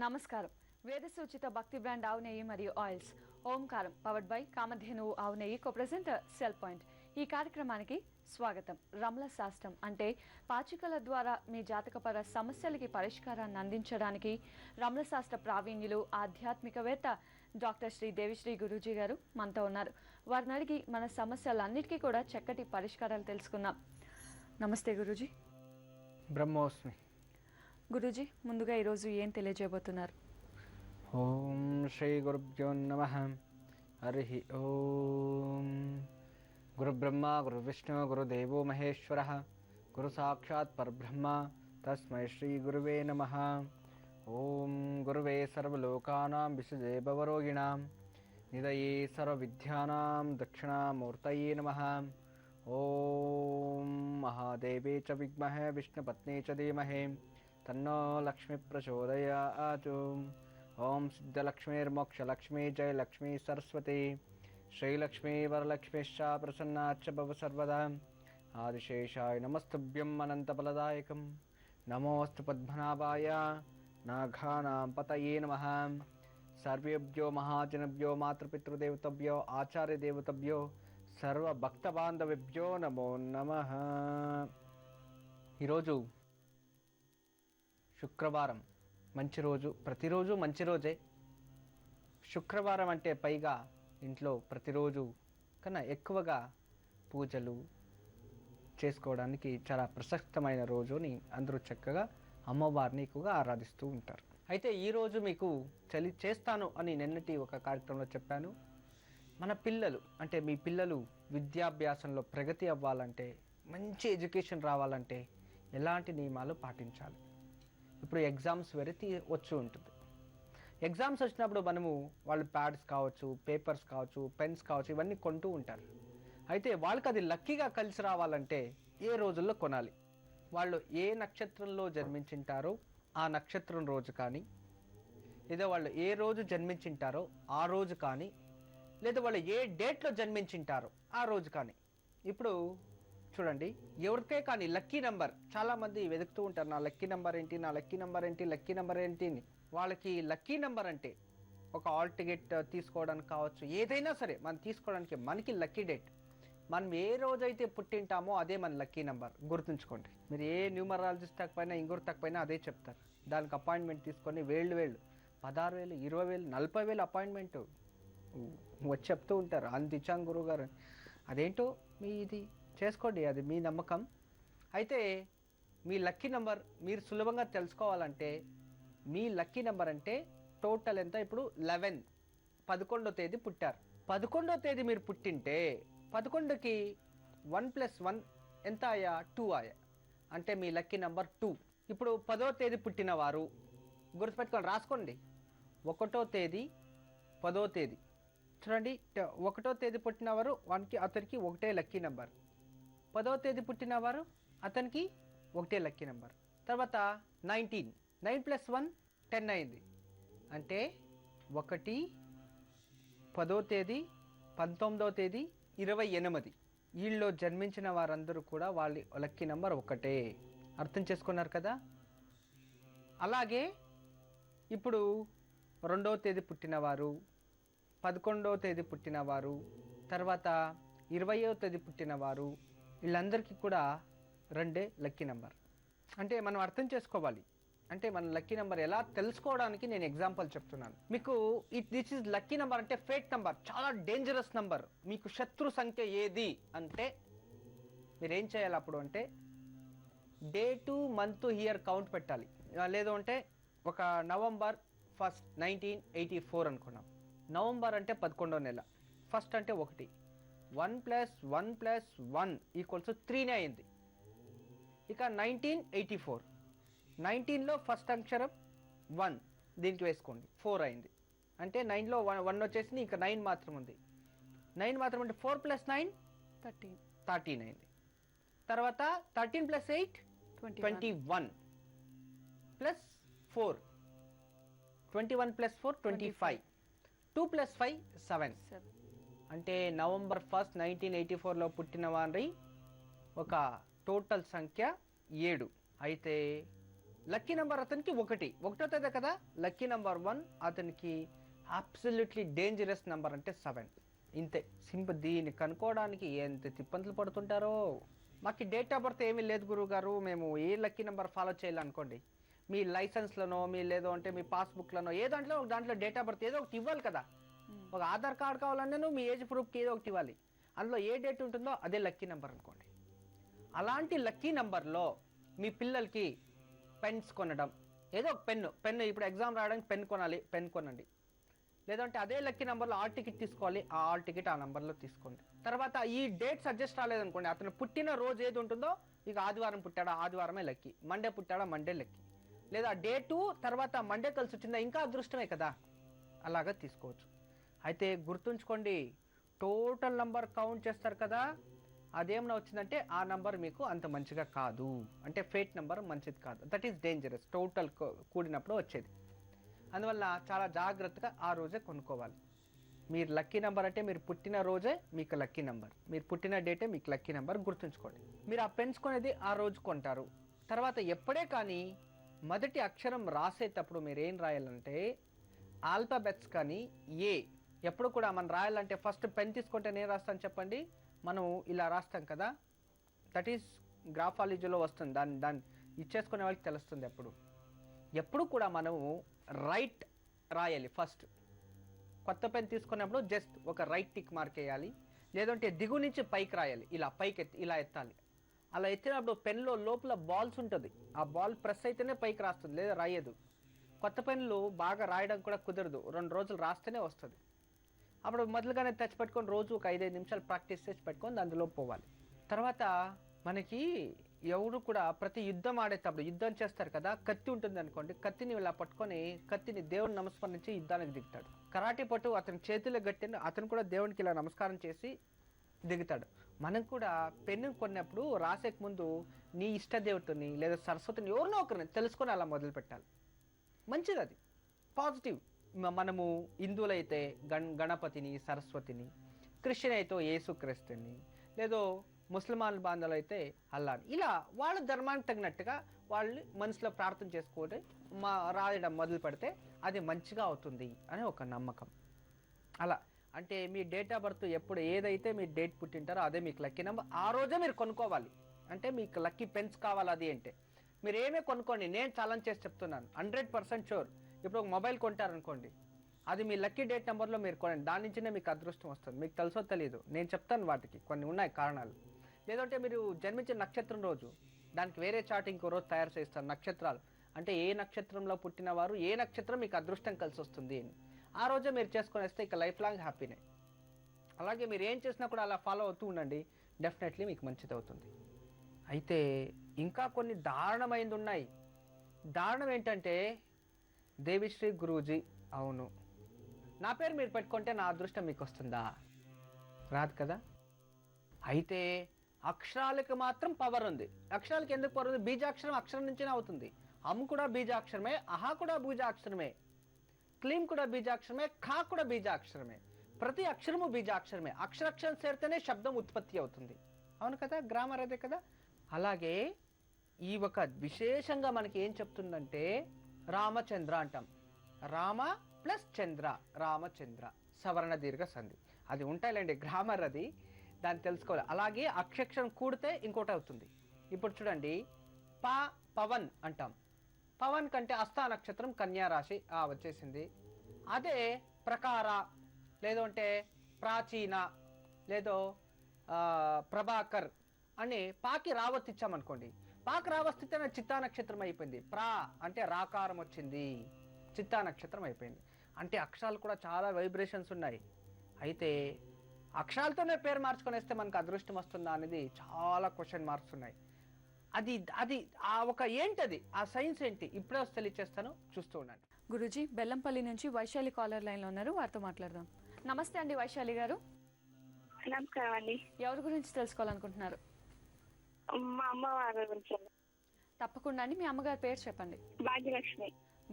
నమస్కారం. వేద సూచిత భక్తి బ్రాండ్ ఆవు నెయ్యి మరియు oils Omkaram powered by Kamadhenu ఆవు నెయ్యి కో ప్రెజెంటర్ సెల్ పాయింట్. ఈ కార్యక్రమానికి స్వాగతం. రమల శాస్త్రం అంటే పాచికల ద్వారా మీ జాతకపర సమస్యలకి పరిష్కారాన్ని అందించడానికి రమల శాస్త్ర ప్రావీణ్యులు ఆధ్యాత్మికవేత్త డాక్టర్ శ్రీ దేవిశ్రీ గురూజీ గారు మనతో ఉన్నారు. వారిని అడిగి మన సమస్యలన్నిటికీ కూడా చక్కటి పరిష్కారాలు తెలుసుకుందాం. నమస్తే గురూజీ. బ్రహ్మోస్మి. గురూజీ, ముందుగా ఈరోజు ఏం తెలియజేయబోతున్నారు? ఓం శ్రీ గురుభ్యో నమః. హరి ఓం. గురు బ్రహ్మ గురు విష్ణు గురుదేవో మహేశ్వరః గురు సాక్షాత్ పరబ్రహ్మ తస్మై శ్రీ గురువే నమః. ఓం గురువే సర్వలోకానాం విశజే భవరోగిణాం నిదయే సర్వవిద్యానాం దక్షిణామూర్తయే నమః. ఓం మహాదేవే చ విద్మహే విష్ణుపత్నే చ ధీమహి తన్నో లక్ష్మీ ప్రచోదయాత్. ఓం సిద్ధలక్ష్మీర్మోక్షలక్ష్మీ జయలక్ష్మీ సరస్వతి శ్రీలక్ష్మీ వరలక్ష్మీశ్చ ప్రసన్నాచ్చ భవ సర్వదా. ఆదిశేషాయ నమస్తుభ్యం అనంతఫలదాయకం నమోస్తు పద్మనాభాయ నాఘానాం పతయే నమః. సర్వేభ్యో మహాజనభ్యో మాతృపితృదేవతభ్యో ఆచార్యదేవతభ్యో సర్వభక్తబాంధవేభ్యో నమో నమః. ఈరోజు శుక్రవారం, మంచి రోజు. ప్రతిరోజు మంచి రోజే. శుక్రవారం అంటే పైగా ఇంట్లో ప్రతిరోజు కన్నా ఎక్కువగా పూజలు చేసుకోవడానికి చాలా ప్రశస్తమైన రోజుని అందరూ చక్కగా అమ్మవారిని ఎక్కువగా ఆరాధిస్తూ ఉంటారు. అయితే ఈరోజు మీకు చేస్తాను అని నిన్నటి ఒక కార్యక్రమంలో చెప్పాను. మన పిల్లలు అంటే మీ పిల్లలు విద్యాభ్యాసంలో ప్రగతి అవ్వాలంటే, మంచి ఎడ్యుకేషన్ రావాలంటే ఎలాంటి నియమాలు పాటించాలి. ఇప్పుడు ఎగ్జామ్స్ వచ్చి ఉంటుంది. ఎగ్జామ్స్ వచ్చినప్పుడు మనము వాళ్ళు ప్యాడ్స్ కావచ్చు, పేపర్స్ కావచ్చు, పెన్స్ కావచ్చు, ఇవన్నీ కొంటూ ఉంటారు. అయితే వాళ్ళకి అది లక్కీగా కలిసి రావాలంటే ఏ రోజుల్లో కొనాలి. వాళ్ళు ఏ నక్షత్రంలో జన్మించింటారో ఆ నక్షత్రం రోజు కానీ, లేదా వాళ్ళు ఏ రోజు జన్మించింటారో ఆ రోజు కానీ, లేదా వాళ్ళు ఏ డేట్లో జన్మించింటారో ఆ రోజు కానీ. ఇప్పుడు చూడండి, ఎవరికే కానీ లక్కీ నెంబర్ చాలామంది వెతుకుతూ ఉంటారు. నా లక్కీ నెంబర్ ఏంటి, నా లక్కీ నెంబర్ ఏంటి, లక్కీ నెంబర్ ఏంటి అని. వాళ్ళకి లక్కీ నెంబర్ అంటే ఒక ఆల్ టికెట్ తీసుకోవడానికి కావచ్చు, ఏదైనా సరే మనం తీసుకోవడానికి మనకి లక్కీ డేట్, మనం ఏ రోజైతే పుట్టింటామో అదే మన లక్కీ నెంబర్. గుర్తుంచుకోండి. మీరు ఏ న్యూమరాలజిస్ట్ తక్కువైనా ఇంకొకరు తక్కువైనా అదే చెప్తారు. దానికి అపాయింట్మెంట్ తీసుకొని వేళ్ళు 16,000 20,000 40,000 అపాయింట్మెంట్ వచ్చి చెప్తూ ఉంటారు. అంత ఇచ్చాం గురువు గారు. అదేంటో మీ ఇది చేసుకోండి, అది మీ నమ్మకం. అయితే మీ లక్కీ నెంబర్ మీరు సులభంగా తెలుసుకోవాలంటే మీ లక్కీ నెంబర్ అంటే టోటల్ ఎంత. ఇప్పుడు 11వ తేదీ పుట్టారు. 11వ తేదీ మీరు పుట్టింటే 11కి 1+1 ఎంత ఆయా? 2 ఆయా. అంటే మీ లక్కీ నెంబర్ 2. ఇప్పుడు 10వ తేదీ పుట్టిన వారు గుర్తుపెట్టుకోండి, రాసుకోండి. 1వ తేదీ 10వ తేదీ చూడండి. 1వ తేదీ పుట్టినవారు అతనికి ఒకటే లక్కీ నెంబర్. 10వ తేదీ పుట్టినవారు అతనికి ఒకటే లక్కీ నెంబర్. తర్వాత 19, 9+1 10 అయింది. అంటే 1, 10వ తేదీ, 19వ తేదీ, 28. వీళ్ళు జన్మించిన వారందరూ కూడా వాళ్ళ లక్కీ నెంబర్ ఒకటే. అర్థం చేసుకున్నారు కదా. అలాగే ఇప్పుడు 2వ తేదీ పుట్టినవారు, 11వ తేదీ పుట్టినవారు, తర్వాత 20వ తేదీ పుట్టినవారు, వీళ్ళందరికీ కూడా 2 లక్కీ నెంబర్. అంటే మనం అర్థం చేసుకోవాలి. అంటే మన లక్కీ నెంబర్ ఎలా తెలుసుకోవడానికి నేను ఎగ్జాంపుల్ చెప్తున్నాను మీకు. దిస్ ఈజ్ లక్కీ నెంబర్ అంటే ఫేట్ నెంబర్, చాలా డేంజరస్ నెంబర్. మీకు శత్రు సంఖ్య ఏది అంటే మీరేం చేయాలి అప్పుడు అంటే డేటు, మంత్, ఇయర్ కౌంట్ పెట్టాలి. లేదు అంటే ఒక నవంబర్ 1, 1984 అనుకున్నాం. నవంబర్ అంటే 11వ నెల, ఫస్ట్ అంటే 1, 1+1+1 = 3 అయింది. ఇక 1984, 19లో ఫస్ట్ అక్షరం 1, దీనికి వేసుకోండి, 4 అయింది. అంటే 9లో 1 వచ్చేసి ఇంకా 9 మాత్రం ఉంది. 9 మాత్రం అంటే 4+9 13 అయింది. తర్వాత 13+8 21 +4 21+4 25 2+5 7. అంటే నవంబర్ 1, 1984లో పుట్టిన వారి ఒక టోటల్ సంఖ్య 7. అయితే లక్కీ నెంబర్ అతనికి ఒకటో తేదీ కదా. లక్కీ నెంబర్ 1 అతనికి అబ్సల్యూట్లీ డేంజరస్ నెంబర్ అంటే 7. ఇంతే సింపుల్. దీన్ని కనుక్కోవడానికి ఎంత తిప్పంతులు పడుతుంటారో. మాకు డేట్ ఆఫ్ బర్త్ ఏమీ లేదు గురువు గారు, మేము ఏ లక్కీ నెంబర్ ఫాలో చేయాలనుకోండి, మీ లైసెన్స్లోనో మీ లేదో అంటే మీ పాస్బుక్లోనో ఏ దాంట్లో డేట్ ఆఫ్ బర్త్ ఏదో ఒకటి ఇవ్వాలి కదా. ఒక ఆధార్ కార్డ్ కావాలన్నా మీ ఏజ్ ప్రూఫ్కి ఏదో ఒకటి ఇవ్వాలి. అందులో ఏ డేట్ ఉంటుందో అదే లక్కీ నెంబర్ అనుకోండి. అలాంటి లక్కీ నెంబర్లో మీ పిల్లలకి పెన్స్ కొనడం, ఏదో ఒక పెన్ను ఇప్పుడు ఎగ్జామ్ రాయడానికి పెన్ కొనాలి, పెన్ కొనండి. లేదంటే అదే లక్కీ నెంబర్లో ఆల్ టికెట్ తీసుకోవాలి, ఆ ఆల్ టికెట్ ఆ నెంబర్లో తీసుకోండి. తర్వాత ఈ డేట్ సజెస్ట్ రాలేదనుకోండి, అతను పుట్టిన రోజు ఏది ఉంటుందో, ఇక ఆదివారం పుట్టాడా ఆదివారమే లక్కీ, మండే పుట్టాడా మండే లక్కీ, లేదా డేటు తర్వాత మండే కలిసి వచ్చిందా ఇంకా అదృష్టమే కదా, అలాగా తీసుకోవచ్చు. అయితే గుర్తుంచుకోండి, టోటల్ నంబర్ కౌంట్ చేస్తారు కదా, అదేమన్నా వచ్చిందంటే ఆ నంబర్ మీకు అంత మంచిగా కాదు, అంటే ఫేట్ నెంబర్ మంచిది కాదు, దట్ ఈస్ డేంజరస్. టోటల్ కూడినప్పుడు వచ్చేది. అందువల్ల చాలా జాగ్రత్తగా ఆ రోజే కొనుక్కోవాలి. మీరు లక్కీ నెంబర్ అంటే మీరు పుట్టిన రోజే మీకు లక్కీ నెంబర్, మీరు పుట్టిన డేటే మీకు లక్కీ నెంబర్, గుర్తుంచుకోండి. మీరు ఆ పెన్స్ కొనేది ఆ రోజు కొంటారు. తర్వాత ఎప్పుడే కానీ మొదటి అక్షరం రాసేటప్పుడు మీరు ఏం రాయాలంటే ఆల్ఫాబెట్స్ కానీ ఏ ఎప్పుడు కూడా మనం రాయాలంటే ఫస్ట్ పెన్ తీసుకుంటే నేను రాస్తాను చెప్పండి, మనం ఇలా రాస్తాం కదా, దట్ ఈస్ గ్రాఫాలజీలో వస్తుంది. దాన్ని ఇచ్చేసుకునే వాళ్ళకి తెలుస్తుంది. ఎప్పుడు కూడా మనము రైట్ రాయాలి. ఫస్ట్ కొత్త పెన్ తీసుకున్నప్పుడు జస్ట్ ఒక రైట్ టిక్ మార్క్ వేయాలి, లేదంటే దిగు నుంచి పైకి రాయాలి, ఇలా పైకి ఇలా ఎత్తాలి. అలా ఎత్తినప్పుడు పెన్లో లోపల బాల్స్ ఉంటుంది, ఆ బాల్ ప్రెస్ అయితేనే పైకి రాస్తుంది, లేదా రాయదు. కొత్త పెన్లు బాగా రాయడం కూడా కుదరదు, 2 రోజులు రాస్తేనే వస్తుంది. అప్పుడు మొదలుగానే తెచ్చి పెట్టుకొని రోజు ఒక 5-5 నిమిషాలు ప్రాక్టీస్ చేసి పెట్టుకొని అందులో పోవాలి. తర్వాత మనకి ఎవరు కూడా ప్రతి యుద్ధం ఆడేటప్పుడు యుద్ధం చేస్తారు కదా, కత్తి ఉంటుంది అనుకోండి, కత్తిని ఇలా పట్టుకొని కత్తిని దేవుని నమస్కరించి యుద్ధానికి దిగుతాడు. కరాటే పట్టు అతని చేతిలో గట్టిన అతను కూడా దేవునికి ఇలా నమస్కారం చేసి దిగుతాడు. మనం కూడా పెన్ను కొన్నప్పుడు రాసేక ముందు నీ ఇష్ట దేవతని లేదా సరస్వతిని ఎవరినో ఒకరిని తెలుసుకొని అలా మొదలు పెట్టాలి. మంచిది, అది పాజిటివ్. మనము హిందువులైతే గణపతిని సరస్వతిని, క్రిస్టియన్ అయితే యేసుక్రీస్తుని, లేదో ముస్లిమాన్ బాంధవులు అయితే అల్లాని, ఇలా వాళ్ళ ధర్మానికి తగినట్టుగా వాళ్ళు మనసులో ప్రార్థన చేసుకుంటే రాయడం మొదలు పెడితే అది మంచిగా అవుతుంది అని ఒక నమ్మకం. అలా అంటే మీ డేట్ ఆఫ్ బర్త్ ఎప్పుడు ఏదైతే మీరు డేట్ పుట్టింటారో అదే మీకు లక్కీ నెంబర్, ఆ రోజే మీరు కొనుక్కోవాలి. అంటే మీకు లక్కీ పెన్స్ కావాలి అది అంటే మీరు ఏమే కొనుక్కోండి. నేను ఛాలెంజ్ చేసి చెప్తున్నాను, 100% షూర్. ఇప్పుడు ఒక మొబైల్ కొంటారనుకోండి, అది మీ లక్కీ డేట్ నెంబర్లో మీరు కొనండి, దాని నుంచినే మీకు అదృష్టం వస్తుంది. మీకు తెలుసో తెలియదు, నేను చెప్తాను, వాటికి కొన్ని ఉన్నాయి కారణాలు. లేదంటే మీరు జన్మించిన నక్షత్రం రోజు దానికి వేరే చార్ట్ ఇంకో రోజు తయారు చేస్తారు, నక్షత్రాలు అంటే ఏ నక్షత్రంలో పుట్టిన వారు ఏ నక్షత్రం మీకు అదృష్టం కలిసి వస్తుంది అని ఆ రోజే మీరు చేసుకొని వస్తే ఇక లైఫ్ లాంగ్ హ్యాపీనే. అలాగే మీరు ఏం చేసినా కూడా అలా ఫాలో అవుతూ ఉండండి, డెఫినెట్లీ మీకు మంచిది అవుతుంది. అయితే ఇంకా కొన్ని దారుణమైనది ఉన్నాయి. దారుణం ఏంటంటే దేవిశ్రీ గురూజీ, అవును నా పేరు మీరు పెట్టుకుంటే నా అదృష్టం మీకు వస్తుందా? రాదు కదా. అయితే అక్షరాలకు మాత్రం పవర్ ఉంది. అక్షరాలకు ఎందుకు పవర్ ఉంది? బీజాక్షరం అక్షరం నుంచినే అవుతుంది. అమ్ కూడా బీజాక్షరమే, అహా కూడా బీజాక్షరమే, క్లీం కూడా బీజాక్షరమే, ఖా కూడా బీజాక్షరమే. ప్రతి అక్షరము బీజాక్షరమే. అక్షరాక్షరం చేరితేనే శబ్దం ఉత్పత్తి అవుతుంది. అవును కదా, గ్రామర్ అదే కదా. అలాగే ఈ ఒక విశేషంగా మనకి ఏం చెప్తుందంటే రామచంద్ర అంటాం. రామ ప్లస్ చంద్ర, రామచంద్ర, సవర్ణ దీర్ఘ సంధి అది ఉంటాయిలేండి, గ్రామర్ అది, దాన్ని తెలుసుకోవాలి. అలాగే అక్షరం కూడితే ఇంకోటి అవుతుంది. ఇప్పుడు చూడండి, పవన్ అంటాం. పవన్ కంటే హస్త నక్షత్రం కన్యా రాశి వచ్చేసింది. అదే ప్రకార లేదంటే ప్రాచీన లేదో ప్రభాకర్ అని పాకి రావత్ ఇచ్చామనుకోండి, పాకి రావస్థితే చిత్తా నక్షత్రం అయిపోయింది. ప్రా అంటే రాకారం వచ్చింది, చిత్తా నక్షత్రం అయిపోయింది. అంటే అక్షరాలు కూడా చాలా వైబ్రేషన్స్ ఉన్నాయి. అయితే అక్షరాలతోనే పేరు మార్చుకొని వేస్తే మనకు అదృష్టం వస్తుందా అనేది చాలా క్వశ్చన్ మార్క్స్ ఉన్నాయి. అది ఆ ఒక ఏంటది, ఆ సైన్స్ ఏంటి, ఇప్పుడే వస్తే తెలియచేస్తాను, చూస్తూ ఉండండి. గురూజీ, బెల్లంపల్లి నుంచి వైశాలి కాలర్ లైన్లో ఉన్నారు, వారితో మాట్లాడదాం. నమస్తే అండి వైశాలి గారు. నమస్కారం అండి. ఎవరి గురించి తెలుసుకోవాలనుకుంటున్నారు? మా అమ్మవారి గురించి. తప్పకుండా అండి, మీ అమ్మగారి పేరు చెప్పండి. భాగ్యలక్ష్మి.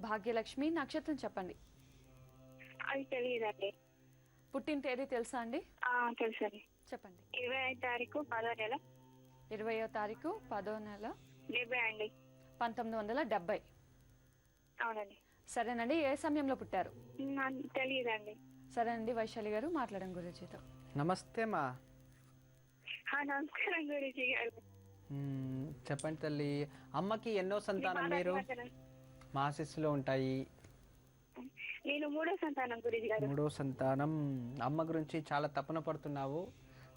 భాగ్యలక్ష్మి, నక్షత్రం చెప్పండి. అది తెలియదండి. పుట్టిన తేదీ తెలుసా అండి? తెలుసండి. చెప్పండి. 25వ తారీఖు 10వ నెల. 20వ తారీఖు 10వ నెల. 70 అండి. 1970. అవునండి. సరేనండి, ఏ సమయంలో పుట్టారు? నాకు తెలియదండి. సరేనండి, వైశాలి గారు మాట్లాడడం గురుజీతో. నమస్తే మా. నమస్కారం గురుజీ గారు. చెప్పండి తల్లి. అమ్మకి ఎన్నో మీ సంతానం మాట మీరు? అభివందనం. మా ఆశీస్సులో ఉంటాయి. నేను 3వ సంతానం గురుజీ గారు. 3వ సంతానం. అమ్మ గురించి చాలా తపన పడుతున్నావు,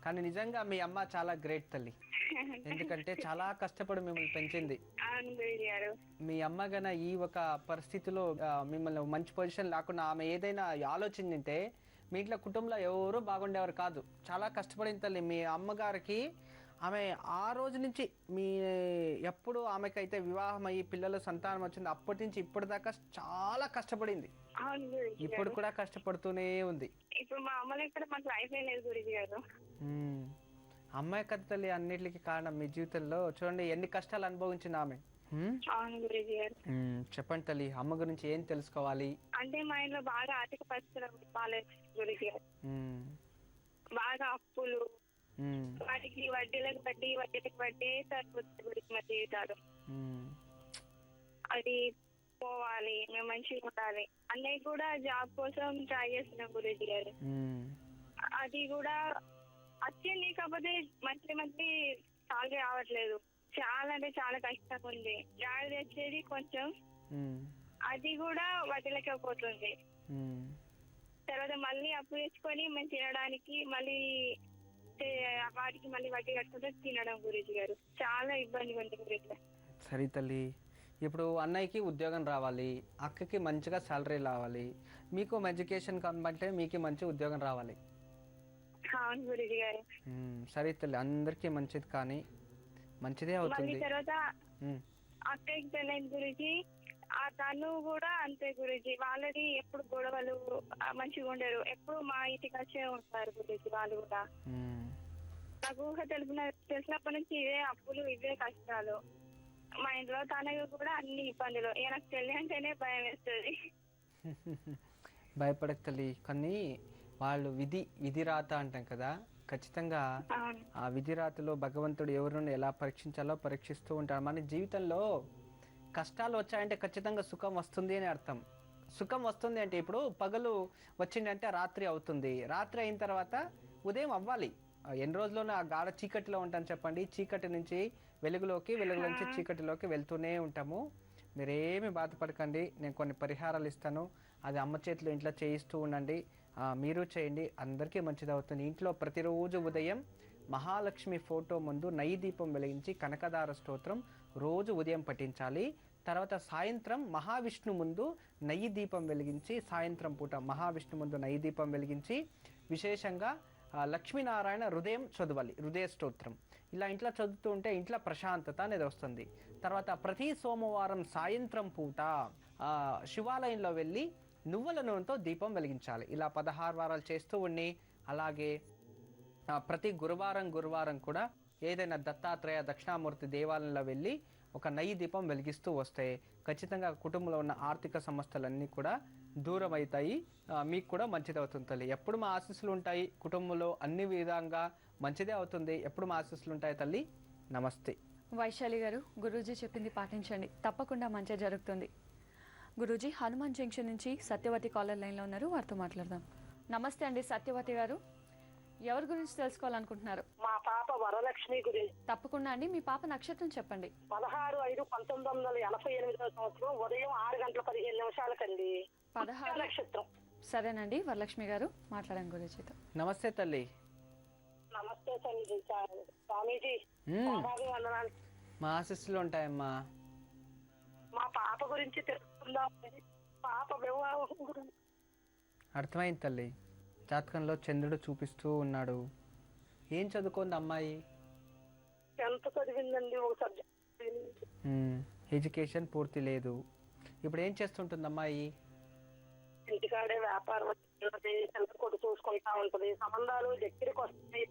కానీ నిజంగా మీ అమ్మ చాలా గ్రేట్ తల్లి. ఎందుకంటే చాలా కష్టపడి మిమ్మల్ని పెంచింది. అవును గురుజీ గారు. మీ అమ్మ గన ఈ ఒక పరిస్థితిలో మిమ్మల్ని మంచి పొజిషన్ లేకుండా ఆమె ఏదైనా ఆలోచించింటే మీ ఇంట్లో కుటుంబంలో ఎవరూ బాగుండేవారు కాదు. చాలా కష్టపడిన తల్లి మీ అమ్మగారికి. ఆమె ఆ రోజు నుంచి మీ ఎప్పుడు ఆమెకైతే వివాహం అయ్యి పిల్లల సంతానం వచ్చింది అప్పటి నుంచి ఇప్పటిదాకా చాలా కష్టపడింది. అవును గురుజీ ఇప్పుడు గారు. కూడా కష్టపడుతూనే ఉంది. ఇప్పుడు మా అమ్మలో కూడా మాకు లైఫ్ లేదు గురుజీ గారు. అమ్మాయి కథ తల్లి అన్నిటికీ కారణం మీ జీవితంలో. చూడండి ఎన్ని కష్టాలు అనుభవించింది ఆమె. అవును గురుజీ గారు. చెప్పండి తల్లి, అమ్మ గురించి ఏం తెలుసుకోవాలి? అంటే మా ఇంట్లో బాగా ఆర్థిక పరిస్థితులు బాగాలేదు గురుజీ గారు. బాగా అప్పులు, వాటికి వడ్డీలకు వడ్డీ సరిపోతుంది గురించి మా జీవితాలు. అది పోవాలి, మేము మంచిగా ఉండాలి. అన్నయ్య కూడా జాబ్ కోసం ట్రై చేస్తున్నాం గురుజీ గారు. అది కూడా వచ్చింది, కాకపోతే మంత్లీ సాలరీ రావట్లేదు. చాలా అంటే చాలా కష్టంగా ఉంది. డాడీ తెచ్చేది కొంచెం, అది కూడా వడ్డీలకే పోతుంది. తర్వాత మళ్ళీ అప్పు తెచ్చుకొని మేము తినడానికి మళ్ళీ వాటికి మళ్ళీ వడ్డీ కట్టుకుంటే తినడం గురించి గారు. చాలా ఇబ్బందిగా ఉంది గురించి. సరే తల్లి, ఇప్పుడు అన్నయ్యకి ఉద్యోగం రావాలి, అక్కకి మంచిగా సాలరీ రావాలి, మీకు ఎడ్యుకేషన్ కనబట్టే మీకు మంచి ఉద్యోగం రావాలి. అవును గురుజీ గారు. సరే తల్లి, అందరికీ మంచిది కానీ మంచిదే అవుతుంది. మళ్ళీ తర్వాత అక్కకి పెళ్ళైన గురించి తను కూడా అంతే గురుజీ. వాళ్ళది ఎప్పుడు గొడవలు, మంచిగా ఉండరు. ఎప్పుడు మా ఇంటికి వచ్చే ఉంటారు గురుజీ వాళ్ళు కూడా. నాకు ఊహ తెలిసినప్పటి నుంచి ఇవే అప్పులు, ఇవే కష్టాలు. మా ఇంట్లో తనకు కూడా అన్ని ఇబ్బందులు. నాకు పెళ్ళి అంటేనే భయం వేస్తుంది. భయపడక తల్లి, కానీ వాళ్ళు విధి రాత అంటాం కదా, ఖచ్చితంగా ఆ విధి రాతలో భగవంతుడు ఎవరిని ఎలా పరీక్షించాలో పరీక్షిస్తూ ఉంటాడు. మన జీవితంలో కష్టాలు వచ్చాయంటే ఖచ్చితంగా సుఖం వస్తుంది అని అర్థం. సుఖం వస్తుంది అంటే ఇప్పుడు పగలు వచ్చిందంటే రాత్రి అవుతుంది, రాత్రి అయిన తర్వాత ఉదయం అవ్వాలి. ఎన్ని రోజుల్లోనే ఆ గాఢ చీకటిలో ఉంటాను చెప్పండి. చీకటి నుంచి వెలుగులోకి, వెలుగు నుంచి చీకటిలోకి వెళ్తూనే ఉంటాము. మీరేమి బాధపడకండి, నేను కొన్ని పరిహారాలు ఇస్తాను, అది అమ్మ చేతిలో ఇంట్లో చేయిస్తూ ఉండండి. మీరు చేయండి, అందరికీ మంచిది అవుతుంది. ఇంట్లో ప్రతిరోజు ఉదయం మహాలక్ష్మి ఫోటో ముందు నెయ్యి దీపం వెలిగించి కనకదార స్తోత్రం రోజు ఉదయం పఠించాలి. తర్వాత సాయంత్రం మహావిష్ణు ముందు నెయ్యి దీపం వెలిగించి, సాయంత్రం పూట మహావిష్ణు ముందు నెయ్యి దీపం వెలిగించి విశేషంగా లక్ష్మీనారాయణ హృదయం చదవాలి, హృదయ స్తోత్రం. ఇలా ఇంట్లో చదువుతూ ఉంటే ఇంట్లో ప్రశాంతత అనేది వస్తుంది. తర్వాత ప్రతి సోమవారం సాయంత్రం పూట శివాలయంలో వెళ్ళి నువ్వుల నూనెతో దీపం వెలిగించాలి. ఇలా 16 వారాలు చేస్తూ ఉండి, అలాగే ప్రతి గురువారం కూడా ఏదైనా దత్తాత్రేయ, దక్షిణామూర్తి దేవాలయంలో వెళ్ళి ఒక నెయ్యి దీపం వెలిగిస్తూ వస్తే ఖచ్చితంగా కుటుంబంలో ఉన్న ఆర్థిక సమస్యలన్నీ కూడా దూరం అవుతాయి. మీకు కూడా మంచిది అవుతుంది తల్లి. ఎప్పుడు మా ఆశీస్సులు ఉంటాయి, కుటుంబంలో అన్ని విధంగా మంచిదే అవుతుంది. ఎప్పుడు మా ఆశీస్సులు ఉంటాయి తల్లి. నమస్తే. వైశాలి గారు, గురూజీ చెప్పింది పాటించండి, తప్పకుండా మంచి జరుగుతుంది. గురూజీ, హనుమాన్ జంక్షన్ నుంచి సత్యవతి కాలర్ లైన్లో ఉన్నారు, వారితో మాట్లాడదాం. నమస్తే అండి సత్యవతి గారు, ఎవరి గురించి తెలుసుకోవాలనుకుంటున్నారు? మా పాప వరలక్ష్మి గురించి. తప్పకుండా అండి, మీ పాప నక్షత్రం చెప్పండి. 16/5/1988 సంవత్సరం ఉదయం 6:15 నక్షత్రం. సరేనండి, వరలక్ష్మి గారు మాట్లాడండి గురూజీతో. నమస్తే తల్లి. నమస్తే తల్లి. స్వామీజీ, వందనాలు. మా ఆశీస్సులు ఉంటాయమ్మా. మా పాప గురించి తెలుసుకుందాం. పాప వివాహం గురించి. అర్థమైంది తల్లి. జాతకంలో చంద్రుడు చూపిస్తూ ఉన్నాడు. ఏం చదువుకుంది అమ్మాయి? ఎంత చదివిందండి? ఒక సబ్జెక్ట్. ఎడ్యుకేషన్ పూర్తి లేదు. ఇప్పుడు ఏం చేస్తుంటుంది అమ్మాయి? ఇంటికాడే వ్యాపారం కొట్టు చూసుకుంటా ఉంటది. సంబంధాలు దగ్గరికి వస్తాయి,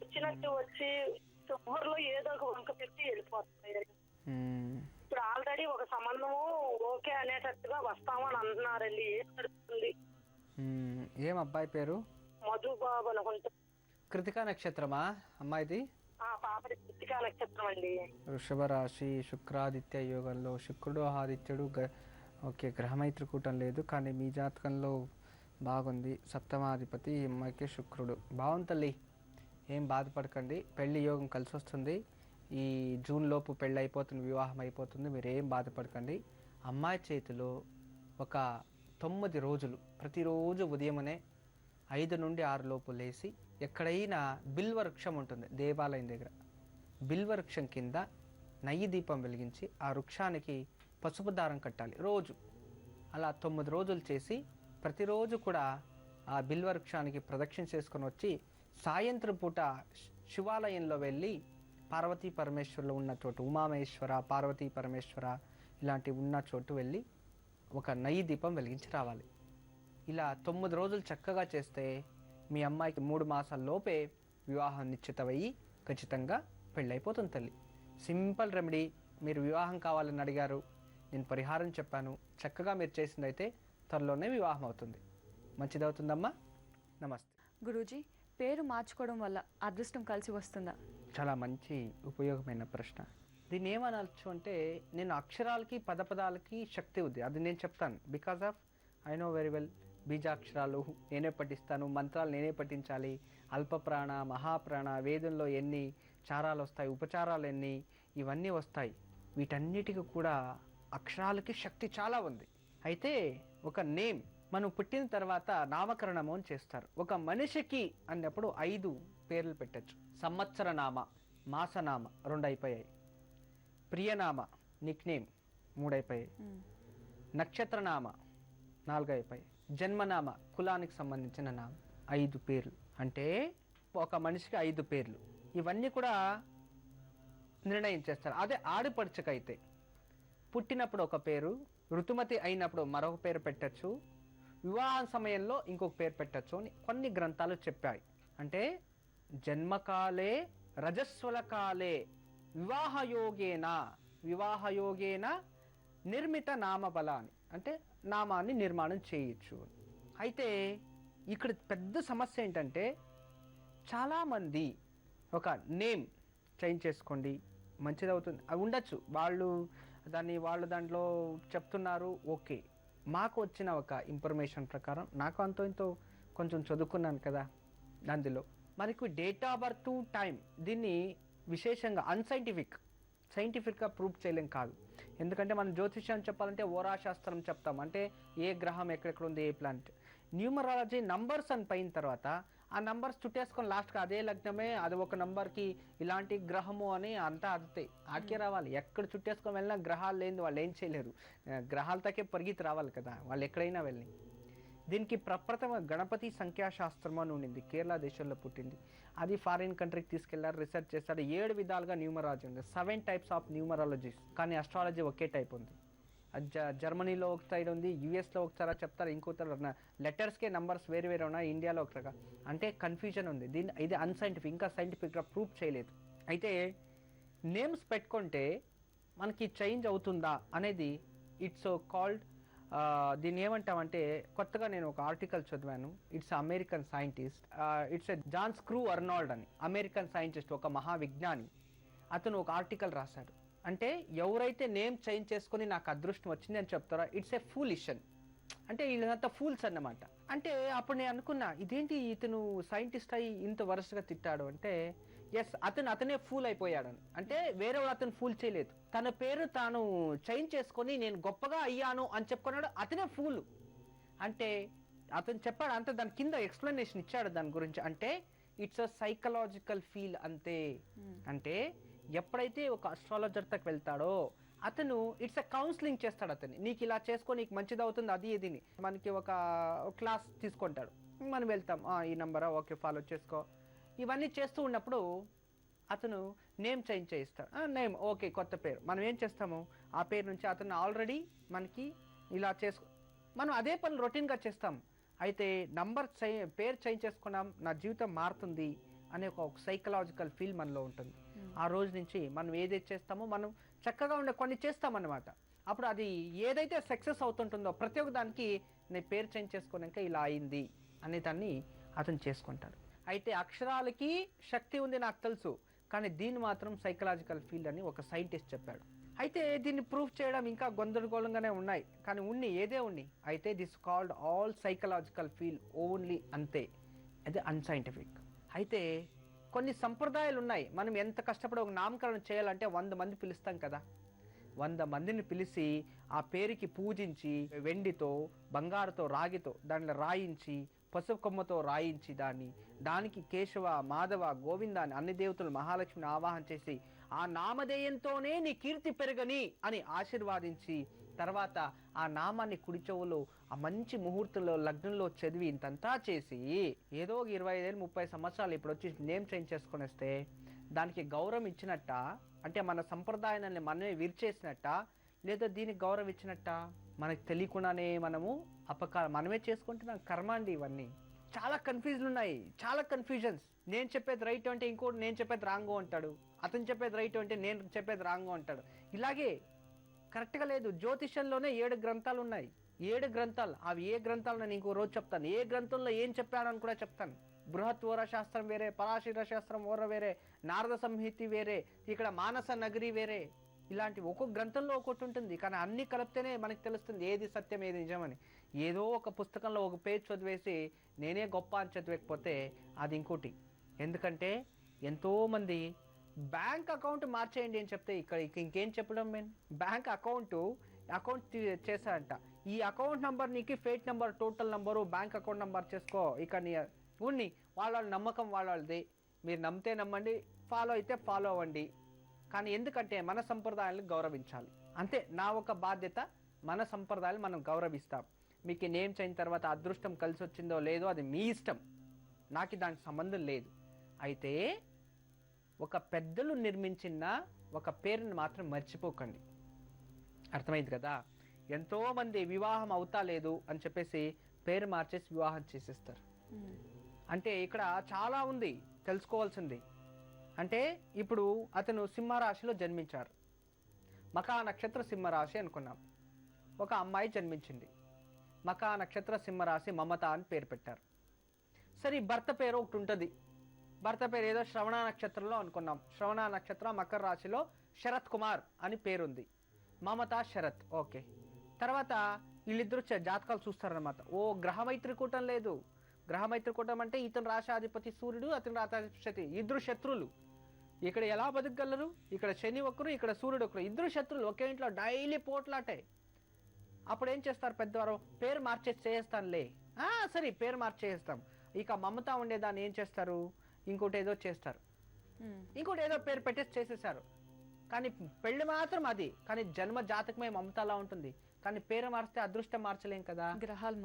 వచ్చినట్టు వచ్చి చివరిలో ఏదో ఒక వంక పెట్టి వెళ్ళిపోతాయి. ఇప్పుడు ఆల్రెడీ ఒక సంబంధము ఓకే అనేటట్టుగా వస్తామని అంటున్నారండి. ఏం జరుగుతుంది? ఏం అబ్బాయి పేరు? మధుబాబు అనుకుంటా. కృతికా నక్షత్రమా అమ్మాయిది? పాపది కృతికా నక్షత్రం అండి. వృషభ రాశి, శుక్రాదిత్య యోగంలో శుక్రుడు ఆదిత్యుడు ఓకే, గ్రహమైత్రికూటం లేదు, కానీ మీ జాతకంలో బాగుంది. సప్తమాధిపతి ఈ అమ్మాయికి శుక్రుడు. బాగుంది తల్లి, ఏం బాధపడకండి. పెళ్లి యోగం కలిసి వస్తుంది. ఈ జూన్ లోపు పెళ్ళి అయిపోతుంది, వివాహం అయిపోతుంది. మీరు ఏం బాధపడకండి. అమ్మాయి చేతిలో ఒక 9 రోజులు ప్రతిరోజు ఉదయమనే 5 నుండి 6 లోపు లేచి ఎక్కడైనా బిల్వ వృక్షం ఉంటుంది దేవాలయం దగ్గర, బిల్వ వృక్షం కింద నెయ్యి దీపం వెలిగించి ఆ వృక్షానికి పసుపు దారం కట్టాలి రోజు. అలా 9 రోజులు చేసి ప్రతిరోజు కూడా ఆ బిల్వ వృక్షానికి ప్రదక్షిణ చేసుకొని వచ్చి సాయంత్రం పూట శివాలయంలో వెళ్ళి పార్వతీ పరమేశ్వరులు ఉన్న చోటు, ఉమామహేశ్వర, పార్వతీ పరమేశ్వర ఇలాంటి ఉన్న చోటు వెళ్ళి ఒక నెయ్యి దీపం వెలిగించి రావాలి. ఇలా 9 రోజులు చక్కగా చేస్తే మీ అమ్మాయికి 3 మాసాల లోపే వివాహం నిశ్చితమయ్యి ఖచ్చితంగా పెళ్ళైపోతుంది తల్లి. Simple remedy. మీరు వివాహం కావాలని అడిగారు, నేను పరిహారం చెప్పాను. చక్కగా మీరు చేసిందైతే త్వరలోనే వివాహం అవుతుంది. మంచిదవుతుందమ్మా. నమస్తే. గురూజీ, పేరు మార్చుకోవడం వల్ల అదృష్టం కలిసి వస్తుందా? చాలా మంచి ఉపయోగమైన ప్రశ్న. దీన్ని ఏమనొచ్చు అంటే, నేను అక్షరాలకి పదపదాలకి శక్తి ఉంది, అది నేను చెప్తాను. Because of I know very well. బీజాక్షరాలు నేనే పఠిస్తాను, మంత్రాలు నేనే పఠించాలి. అల్పప్రాణ, మహాప్రాణ, వేదంలో ఎన్ని చారాలు వస్తాయి, ఉపచారాలు ఎన్ని, ఇవన్నీ వస్తాయి. వీటన్నిటికీ కూడా అక్షరాలకి శక్తి చాలా ఉంది. అయితే ఒక నేమ్ మనం పుట్టిన తర్వాత నామకరణము అని చేస్తారు. ఒక మనిషికి అన్నప్పుడు 5 పేర్లు పెట్టచ్చు. సంవత్సర నామ, మాసనామ 2 అయిపోయాయి. ప్రియనామ నిక్ నేమ్ 3 అయిపోయాయి. నక్షత్రనామ 4 అయిపోయాయి. జన్మనామ కులానికి సంబంధించిన నామ 5 పేర్లు. అంటే ఒక మనిషికి 5 పేర్లు. ఇవన్నీ కూడా నిర్ణయం చేస్తారు. అదే ఆడపడుచుకైతే పుట్టినప్పుడు ఒక పేరు, ఋతుమతి అయినప్పుడు మరొక పేరు పెట్టచ్చు, వివాహం సమయంలో ఇంకొక పేరు పెట్టచ్చు అని కొన్ని గ్రంథాలు చెప్పాయి. అంటే జన్మకాలే రజస్వల కాలే వివాహయోగేన నిర్మిత నామబల అని, అంటే నామాన్ని నిర్మాణం చేయొచ్చు. అయితే ఇక్కడ పెద్ద సమస్య ఏంటంటే, చాలామంది ఒక నేమ్ చేంజ్ చేసుకోండి మంచిదవుతుంది, అవి ఉండొచ్చు, వాళ్ళు దాంట్లో చెప్తున్నారు, ఓకే. మాకు వచ్చిన ఒక ఇన్ఫర్మేషన్ ప్రకారం, నాకు అంతో ఇంతో కొంచెం చదువుకున్నాను కదా అందులో, మనకు డేట్ ఆఫ్ బర్త్, టైం, దీన్ని విశేషంగా సైంటిఫిక్గా ప్రూవ్ చేయలేం కాదు. ఎందుకంటే మనం జ్యోతిష్యం చెప్పాలంటే ఓరాశాస్త్రం చెప్తాం, అంటే ఏ గ్రహం ఎక్కడెక్కడ ఉంది, ఏ ప్లానెట్. న్యూమరాలజీ నంబర్స్ అని పోయిన తర్వాత ఆ నంబర్స్ చుట్టేసుకొని లాస్ట్గా అదే లగ్నమే, అది ఒక నంబర్కి ఇలాంటి గ్రహము అని అంతా అదితే ఆడికే రావాలి. ఎక్కడ చుట్టేసుకొని వెళ్ళినా గ్రహాలు లేని వాళ్ళు ఏం చేయలేరు. గ్రహాలతోకే పరిగెత్తి రావాలి కదా వాళ్ళు ఎక్కడైనా వెళ్ళి. దీనికి ప్రప్రథమ గణపతి సంఖ్యాశాస్త్రం అని ఉండింది, కేరళ దేశంలో పుట్టింది. అది ఫారిన్ కంట్రీకి తీసుకెళ్లారు, రీసెర్చ్ చేస్తారు. 7 విధాలుగా న్యూమరాలజీ ఉంది, 7 టైప్స్ ఆఫ్ న్యూమరాలజీస్. కానీ అస్ట్రాలజీ ఒకే టైప్ ఉంది. జర్మనీలో ఒక సైడ్ ఉంది, యూఎస్లో ఒకసారి చెప్తారు, ఇంకొకరు లెటర్స్కే నంబర్స్ వేరు వేరు ఉన్నాయి, ఇండియాలో ఒక రకం. అంటే కన్ఫ్యూజన్ ఉంది. ఇది అన్సైంటిఫిక్, ఇంకా సైంటిఫిక్గా ప్రూవ్ చేయలేదు. అయితే నేమ్స్ పెట్టుకుంటే మనకి చేంజ్ అవుతుందా అనేది ఇట్స్ కాల్డ్, దీన్ని ఏమంటామంటే, కొత్తగా నేను ఒక ఆర్టికల్ చదివాను. It's American scientist, it's John స్క్రూ అర్నాల్డ్ అని, అమెరికన్ సైంటిస్ట్, ఒక మహావిజ్ఞాని. అతను ఒక ఆర్టికల్ రాశాడు. అంటే ఎవరైతే నేమ్ చేంజ్ చేసుకొని నాకు అదృష్టం వచ్చింది అని చెప్తారో, ఇట్స్ ఏ ఫూలిషన్, అంటే వీళ్ళంతా ఫూల్స్ అన్నమాట. అంటే అప్పుడు నేను అనుకున్నా, ఇదేంటి ఇతను సైంటిస్ట్ అయ్యి ఇంత వరుసగా తిట్టాడు అంటే, ఎస్, అతనే ఫూల్ అయిపోయాడని. అంటే వేరే అతను ఫూల్ చేయలేదు, తన పేరు తాను చేంజ్ చేసుకొని నేను గొప్పగా అయ్యాను అని చెప్పుకున్నాడు, అతనే ఫూల్. అంటే అతను చెప్పాడు అంతే, దాని కింద ఎక్స్ప్లెనేషన్ ఇచ్చాడు దాని గురించి. అంటే ఇట్స్ అ సైకలాజికల్ ఫీల్ అంతే. అంటే ఎప్పుడైతే ఒక అస్ట్రాలజర్కి వెళ్తాడో అతను ఇట్స్ ఎ కౌన్సిలింగ్ చేస్తాడు. అతన్ని నీకు ఇలా చేసుకో, నీకు మంచిది అవుతుంది, అది ఇదిని మనకి ఒక క్లాస్ తీసుకుంటాడు. మనం వెళ్తాం, ఈ నెంబరా, ఓకే, ఫాలో చేసుకో. ఇవన్నీ చేస్తూ ఉన్నప్పుడు అతను నేమ్ చేంజ్ చేయిస్తాడు. నేమ్ ఓకే, కొత్త పేరు. మనం ఏం చేస్తాము, ఆ పేరు నుంచి అతను ఆల్రెడీ మనకి ఇలా మనం అదే పని రొటీన్గా చేస్తాం. అయితే పేరు చేంజ్ చేసుకున్నాం, నా జీవితం మారుతుంది అనే ఒక సైకలాజికల్ ఫీల్ మనలో ఉంటుంది. ఆ రోజు నుంచి మనం ఏదైతే చేస్తామో మనం చక్కగా ఉండే కొన్ని చేస్తామన్నమాట. అప్పుడు అది ఏదైతే సక్సెస్ అవుతుంటుందో ప్రతి ఒక్క దానికి నేను పేరు చేంజ్ చేసుకున్నాక ఇలా అయింది అనే దాన్ని అతను చేసుకుంటాడు. అయితే అక్షరాలకి శక్తి ఉంది నాకు తెలుసు, కానీ దీన్ని మాత్రం సైకలాజికల్ ఫీల్డ్ అని ఒక సైంటిస్ట్ చెప్పాడు. అయితే దీన్ని ప్రూఫ్ చేయడం ఇంకా గందరగోళంగానే ఉన్నాయి, కానీ ఏదే ఉన్ని అయితే this called all psychological feel only, అంతే, అది అన్సైంటిఫిక్. అయితే కొన్ని సంప్రదాయాలు ఉన్నాయి, మనం ఎంత కష్టపడి ఒక నామకరణం చేయాలంటే 100 మంది పిలుస్తాం కదా, 100 మందిని పిలిచి ఆ పేరుకి పూజించి వెండితో బంగారుతో రాగితో దాంట్లో రాయించి పసుపు కొమ్మతో రాయించి దానికి కేశవ మాధవ గోవింద అని అన్ని దేవతలు మహాలక్ష్మిని ఆవాహన చేసి ఆ నామధేయంతోనే నీ కీర్తి పెరగని అని ఆశీర్వాదించి తర్వాత ఆ నామాన్ని కుడి చెవులో ఆ మంచి ముహూర్తంలో లగ్నంలో చదివి ఇంతంతా చేసి ఏదో 25 30 సంవత్సరాలు ఇప్పుడు వచ్చి నేమ్ చేంజ్ చేసుకొని వస్తే దానికి గౌరవం ఇచ్చినట్ట, అంటే మన సంప్రదాయాన్ని మనమే విరిచేసినట్ట, లేదా దీనికి గౌరవం ఇచ్చినట్ట, మనకు తెలియకుండానే మనమే చేసుకుంటున్నాం కర్మ అండి. ఇవన్నీ చాలా కన్ఫ్యూజన్ ఉన్నాయి, చాలా కన్ఫ్యూజన్స్. నేను చెప్పేది రైట్ అంటే ఇంకోటి నేను చెప్పేది రాంగో అంటాడు, అతను చెప్పేది రైట్ అంటే నేను చెప్పేది రాంగో అంటాడు. ఇలాగే కరెక్ట్గా లేదు. జ్యోతిషంలోనే 7 గ్రంథాలు ఉన్నాయి, 7 గ్రంథాలు. అవి ఏ గ్రంథాలు నేను ఇంకో రోజు చెప్తాను, ఏ గ్రంథంలో ఏం చెప్పాడని కూడా చెప్తాను. బృహత్ ఓర శాస్త్రం వేరే, పరాశర శాస్త్రం ఓర వేరే, నారద సంహితి వేరే, ఇక్కడ మానస నగరి వేరే, ఇలాంటి ఒక్కొక్క గ్రంథంలో ఒకటి ఉంటుంది. కానీ అన్నీ కలిపితేనే మనకు తెలుస్తుంది ఏది సత్యం ఏది నిజమని. ఏదో ఒక పుస్తకంలో ఒక పేజ్ చదివేసి నేనే గొప్ప అని చదివేకపోతే అది ఇంకోటి. ఎందుకంటే ఎంతోమంది బ్యాంక్ అకౌంట్ మార్చేయండి అని చెప్తే ఇక్కడ ఇంకేం చెప్పడం మెయిన్, బ్యాంక్ అకౌంట్ చేశారంట, ఈ అకౌంట్ నెంబర్ నీకు fake number total number bank account number చేసుకో, ఇక నీ వాళ్ళ నమ్మకం వాళ్ళది, మీరు నమ్మితే నమ్మండి, ఫాలో అయితే ఫాలో అవ్వండి. కానీ ఎందుకంటే మన సంప్రదాయాలను గౌరవించాలి, అంతే. నా ఒక బాధ్యత, మన సంప్రదాయాలు మనం గౌరవిస్తాం. మీకు నేమ్ చేయిన తర్వాత అదృష్టం కలిసి వచ్చిందో లేదో అది మీ ఇష్టం, నాకు దానికి సంబంధం లేదు. అయితే ఒక పెద్దలు నిర్మించిన ఒక పేరుని మాత్రం మర్చిపోకండి, అర్థమైంది కదా. ఎంతోమంది వివాహం అవుతా లేదు అని చెప్పేసి పేరు మార్చేసి వివాహం చేసేస్తారు. అంటే ఇక్కడ చాలా ఉంది తెలుసుకోవాల్సింది. అంటే ఇప్పుడు అతను సింహరాశిలో జన్మించారు, మకా నక్షత్ర సింహరాశి అనుకున్నాం. ఒక అమ్మాయి జన్మించింది, మకా నక్షత్ర సింహరాశి, మమత అని పేరు పెట్టారు. సరే భర్త పేరు ఒకటి ఉంటుంది, భర్త పేరు ఏదో శ్రవణ నక్షత్రంలో అనుకున్నాం, శ్రవణ నక్షత్రం మకర రాశిలో శరత్ కుమార్ అని పేరుంది, మమత శరత్. ఓకే, తర్వాత వీళ్ళిద్దరు జాతకాలు చూస్తారనమాట. ఓ గ్రహమైత్రికూటం లేదు, గ్రహమైత్రికూటం అంటే ఇతను రాశాధిపతి సూర్యుడు, అతను రాశాధిపతి, ఇద్దరు శత్రువులు. ఇక్కడ ఎలా బతకగలరు? ఇక్కడ శని ఒకరు, ఇక్కడ సూర్యుడు ఒకరు, ఇద్దరు శత్రువులు ఒకే ఇంట్లో డైలీ పోట్లాటే. అప్పుడు ఏం చేస్తారు పెద్దవారు? పేరు మార్చేసి చేస్తానులే, సరే పేరు మార్చేస్తాం. ఇక మమత ఉండేదాన్ని ఏం చేస్తారు? ఇంకోటి ఏదో చేస్తారు, ఇంకోటి ఏదో పేరు పెట్టేసి చేసేసారు. కానీ పెళ్లి మాత్రం అది, కానీ జన్మ జాతకమే మమతలా ఉంటుంది. కానీ పేరు మారిస్తే అదృష్టం మార్చలేం కదా, గ్రహాలు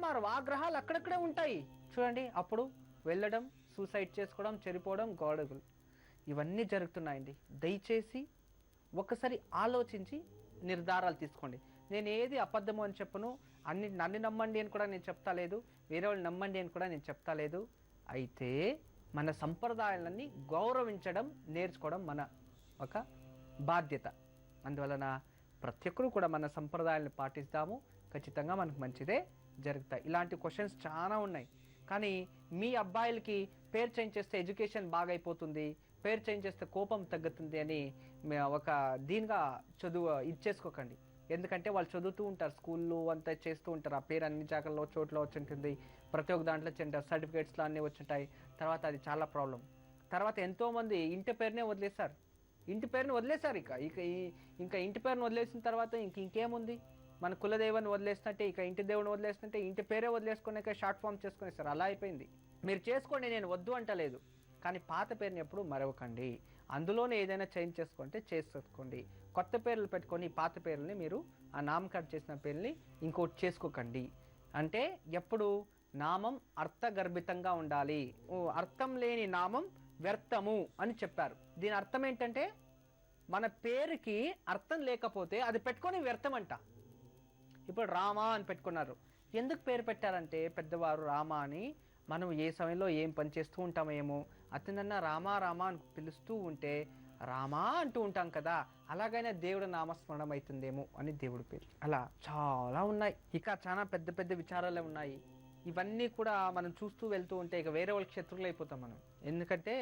మారు, ఆ గ్రహాలు అక్కడక్కడే ఉంటాయి చూడండి. అప్పుడు వెళ్ళడం, సూసైడ్ చేసుకోవడం, చెడిపోవడం, గొడవలు ఇవన్నీ జరుగుతున్నాయండి. దయచేసి ఒకసారి ఆలోచించి నిర్ధారాలు తీసుకోండి. నేను ఏది అబద్ధము అని చెప్పను, నన్ను నమ్మండి అని కూడా నేను చెప్తా లేదు, వేరే వాళ్ళు నమ్మండి అని కూడా నేను చెప్తా లేదు. అయితే మన సంప్రదాయాలన్నీ గౌరవించడం నేర్చుకోవడం మన ఒక బాధ్యత. అందువలన ప్రతి ఒక్కరు కూడా మన సంప్రదాయాలను పాటిస్తాము, ఖచ్చితంగా మనకు మంచిదే జరుగుతాయి. ఇలాంటి క్వశ్చన్స్ చాలా ఉన్నాయి. కానీ మీ అబ్బాయిలకి పేరు చేంజ్ చేస్తే ఎడ్యుకేషన్ బాగా అయిపోతుంది, పేరు చేంజ్ చేస్తే కోపం తగ్గుతుంది అని ఒక దీనిగా ఇచ్చేసుకోకండి. ఎందుకంటే వాళ్ళు చదువుతూ ఉంటారు, స్కూల్లో అంతా చేస్తూ ఉంటారు, ఆ పేరు అన్ని జాగాల్లో చోట్ల వచ్చి ఉంటుంది, ప్రతి ఒక్క దాంట్లో సర్టిఫికేట్స్లో అన్నీ వచ్చుంటాయి. తర్వాత అది చాలా ప్రాబ్లం. తర్వాత ఎంతోమంది ఇంటి పేరునే వదిలేశారు, ఇంటి పేరుని వదిలేశారు. ఇంకా ఇంటి పేరుని వదిలేసిన తర్వాత ఇంకేముంది? మన కులదేవాన్ని వదిలేసినట్టే, ఇక ఇంటి దేవుని వదిలేసినట్టే, ఇంటి పేరే వదిలేసుకునే షార్ట్ ఫామ్ చేసుకునేసారు. అలా అయిపోయింది. మీరు చేసుకోండి, నేను వద్దు అంటలేదు, కానీ పాత పేరుని ఎప్పుడు మరవకండి. అందులోనే ఏదైనా చేంజ్ చేసుకుంటే చేసుకోండి. కొత్త పేర్లు పెట్టుకొని పాత పేర్లని మీరు ఆ నామకరణం చేసిన పేర్లని ఇంకోటి చేసుకోకండి. అంటే ఎప్పుడు నామం అర్థగర్భితంగా ఉండాలి. అర్థం లేని నామం వ్యర్థము అని చెప్పారు. దీని అర్థం ఏంటంటే మన పేరుకి అర్థం లేకపోతే అది పెట్టుకొని వ్యర్థం అంట. ఇప్పుడు రామ అని పెట్టుకున్నారు, ఎందుకు పేరు పెట్టారంటే పెద్దవారు రామ అని మనం ఏ సమయంలో ఏం పని చేస్తూ ఉంటామేమో, అతనన్నా రామా రామా అని పిలుస్తూ ఉంటే రామా అంటూ ఉంటాం కదా, అలాగైనా దేవుడు నామస్మరణం అవుతుందేమో అని దేవుడి పేరు. అలా చాలా ఉన్నాయి, ఇక చాలా పెద్ద పెద్ద విచారాలే ఉన్నాయి. ఇవన్నీ కూడా మనం చూస్తూ వెళ్తూ ఉంటే ఇక వేరే వాళ్ళకి శత్రువులు అయిపోతాం మనం. ఎందుకంటే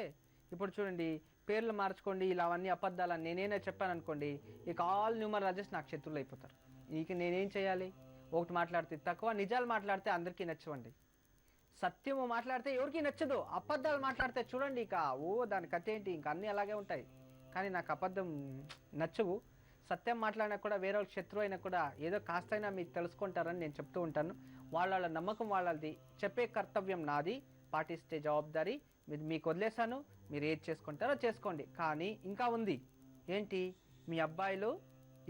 ఇప్పుడు చూడండి, పేర్లు మార్చుకోండి, ఇలా అవన్నీ అబద్ధాలని నేనేనే చెప్పాను అనుకోండి, ఇక ఆల్ న్యూమరాలజిస్ట్ నాకు శత్రువులు అయిపోతారు. ఇక నేనేం చేయాలి? ఒకటి మాట్లాడితే తక్కువ, నిజాలు మాట్లాడితే అందరికీ నచ్చవండి. సత్యము మాట్లాడితే ఎవరికి నచ్చదు, అబద్ధాలు మాట్లాడితే చూడండి ఇక దాని కథ ఏంటి, ఇంకా అన్నీ అలాగే ఉంటాయి. కానీ నాకు అబద్ధం నచ్చవు. సత్యం మాట్లాడినా కూడా వేరే వాళ్ళకి శత్రువు అయినా కూడా ఏదో కాస్తైనా మీరు తెలుసుకుంటారని నేను చెప్తూ ఉంటాను. వాళ్ళ నమ్మకం వాళ్ళది, చెప్పే కర్తవ్యం నాది, పాటిస్తే జవాబుదారీ మీకు వదిలేశాను. మీరు ఏది చేసుకుంటారో చేసుకోండి. కానీ ఇంకా ఉంది. ఏంటి? మీ అబ్బాయిలు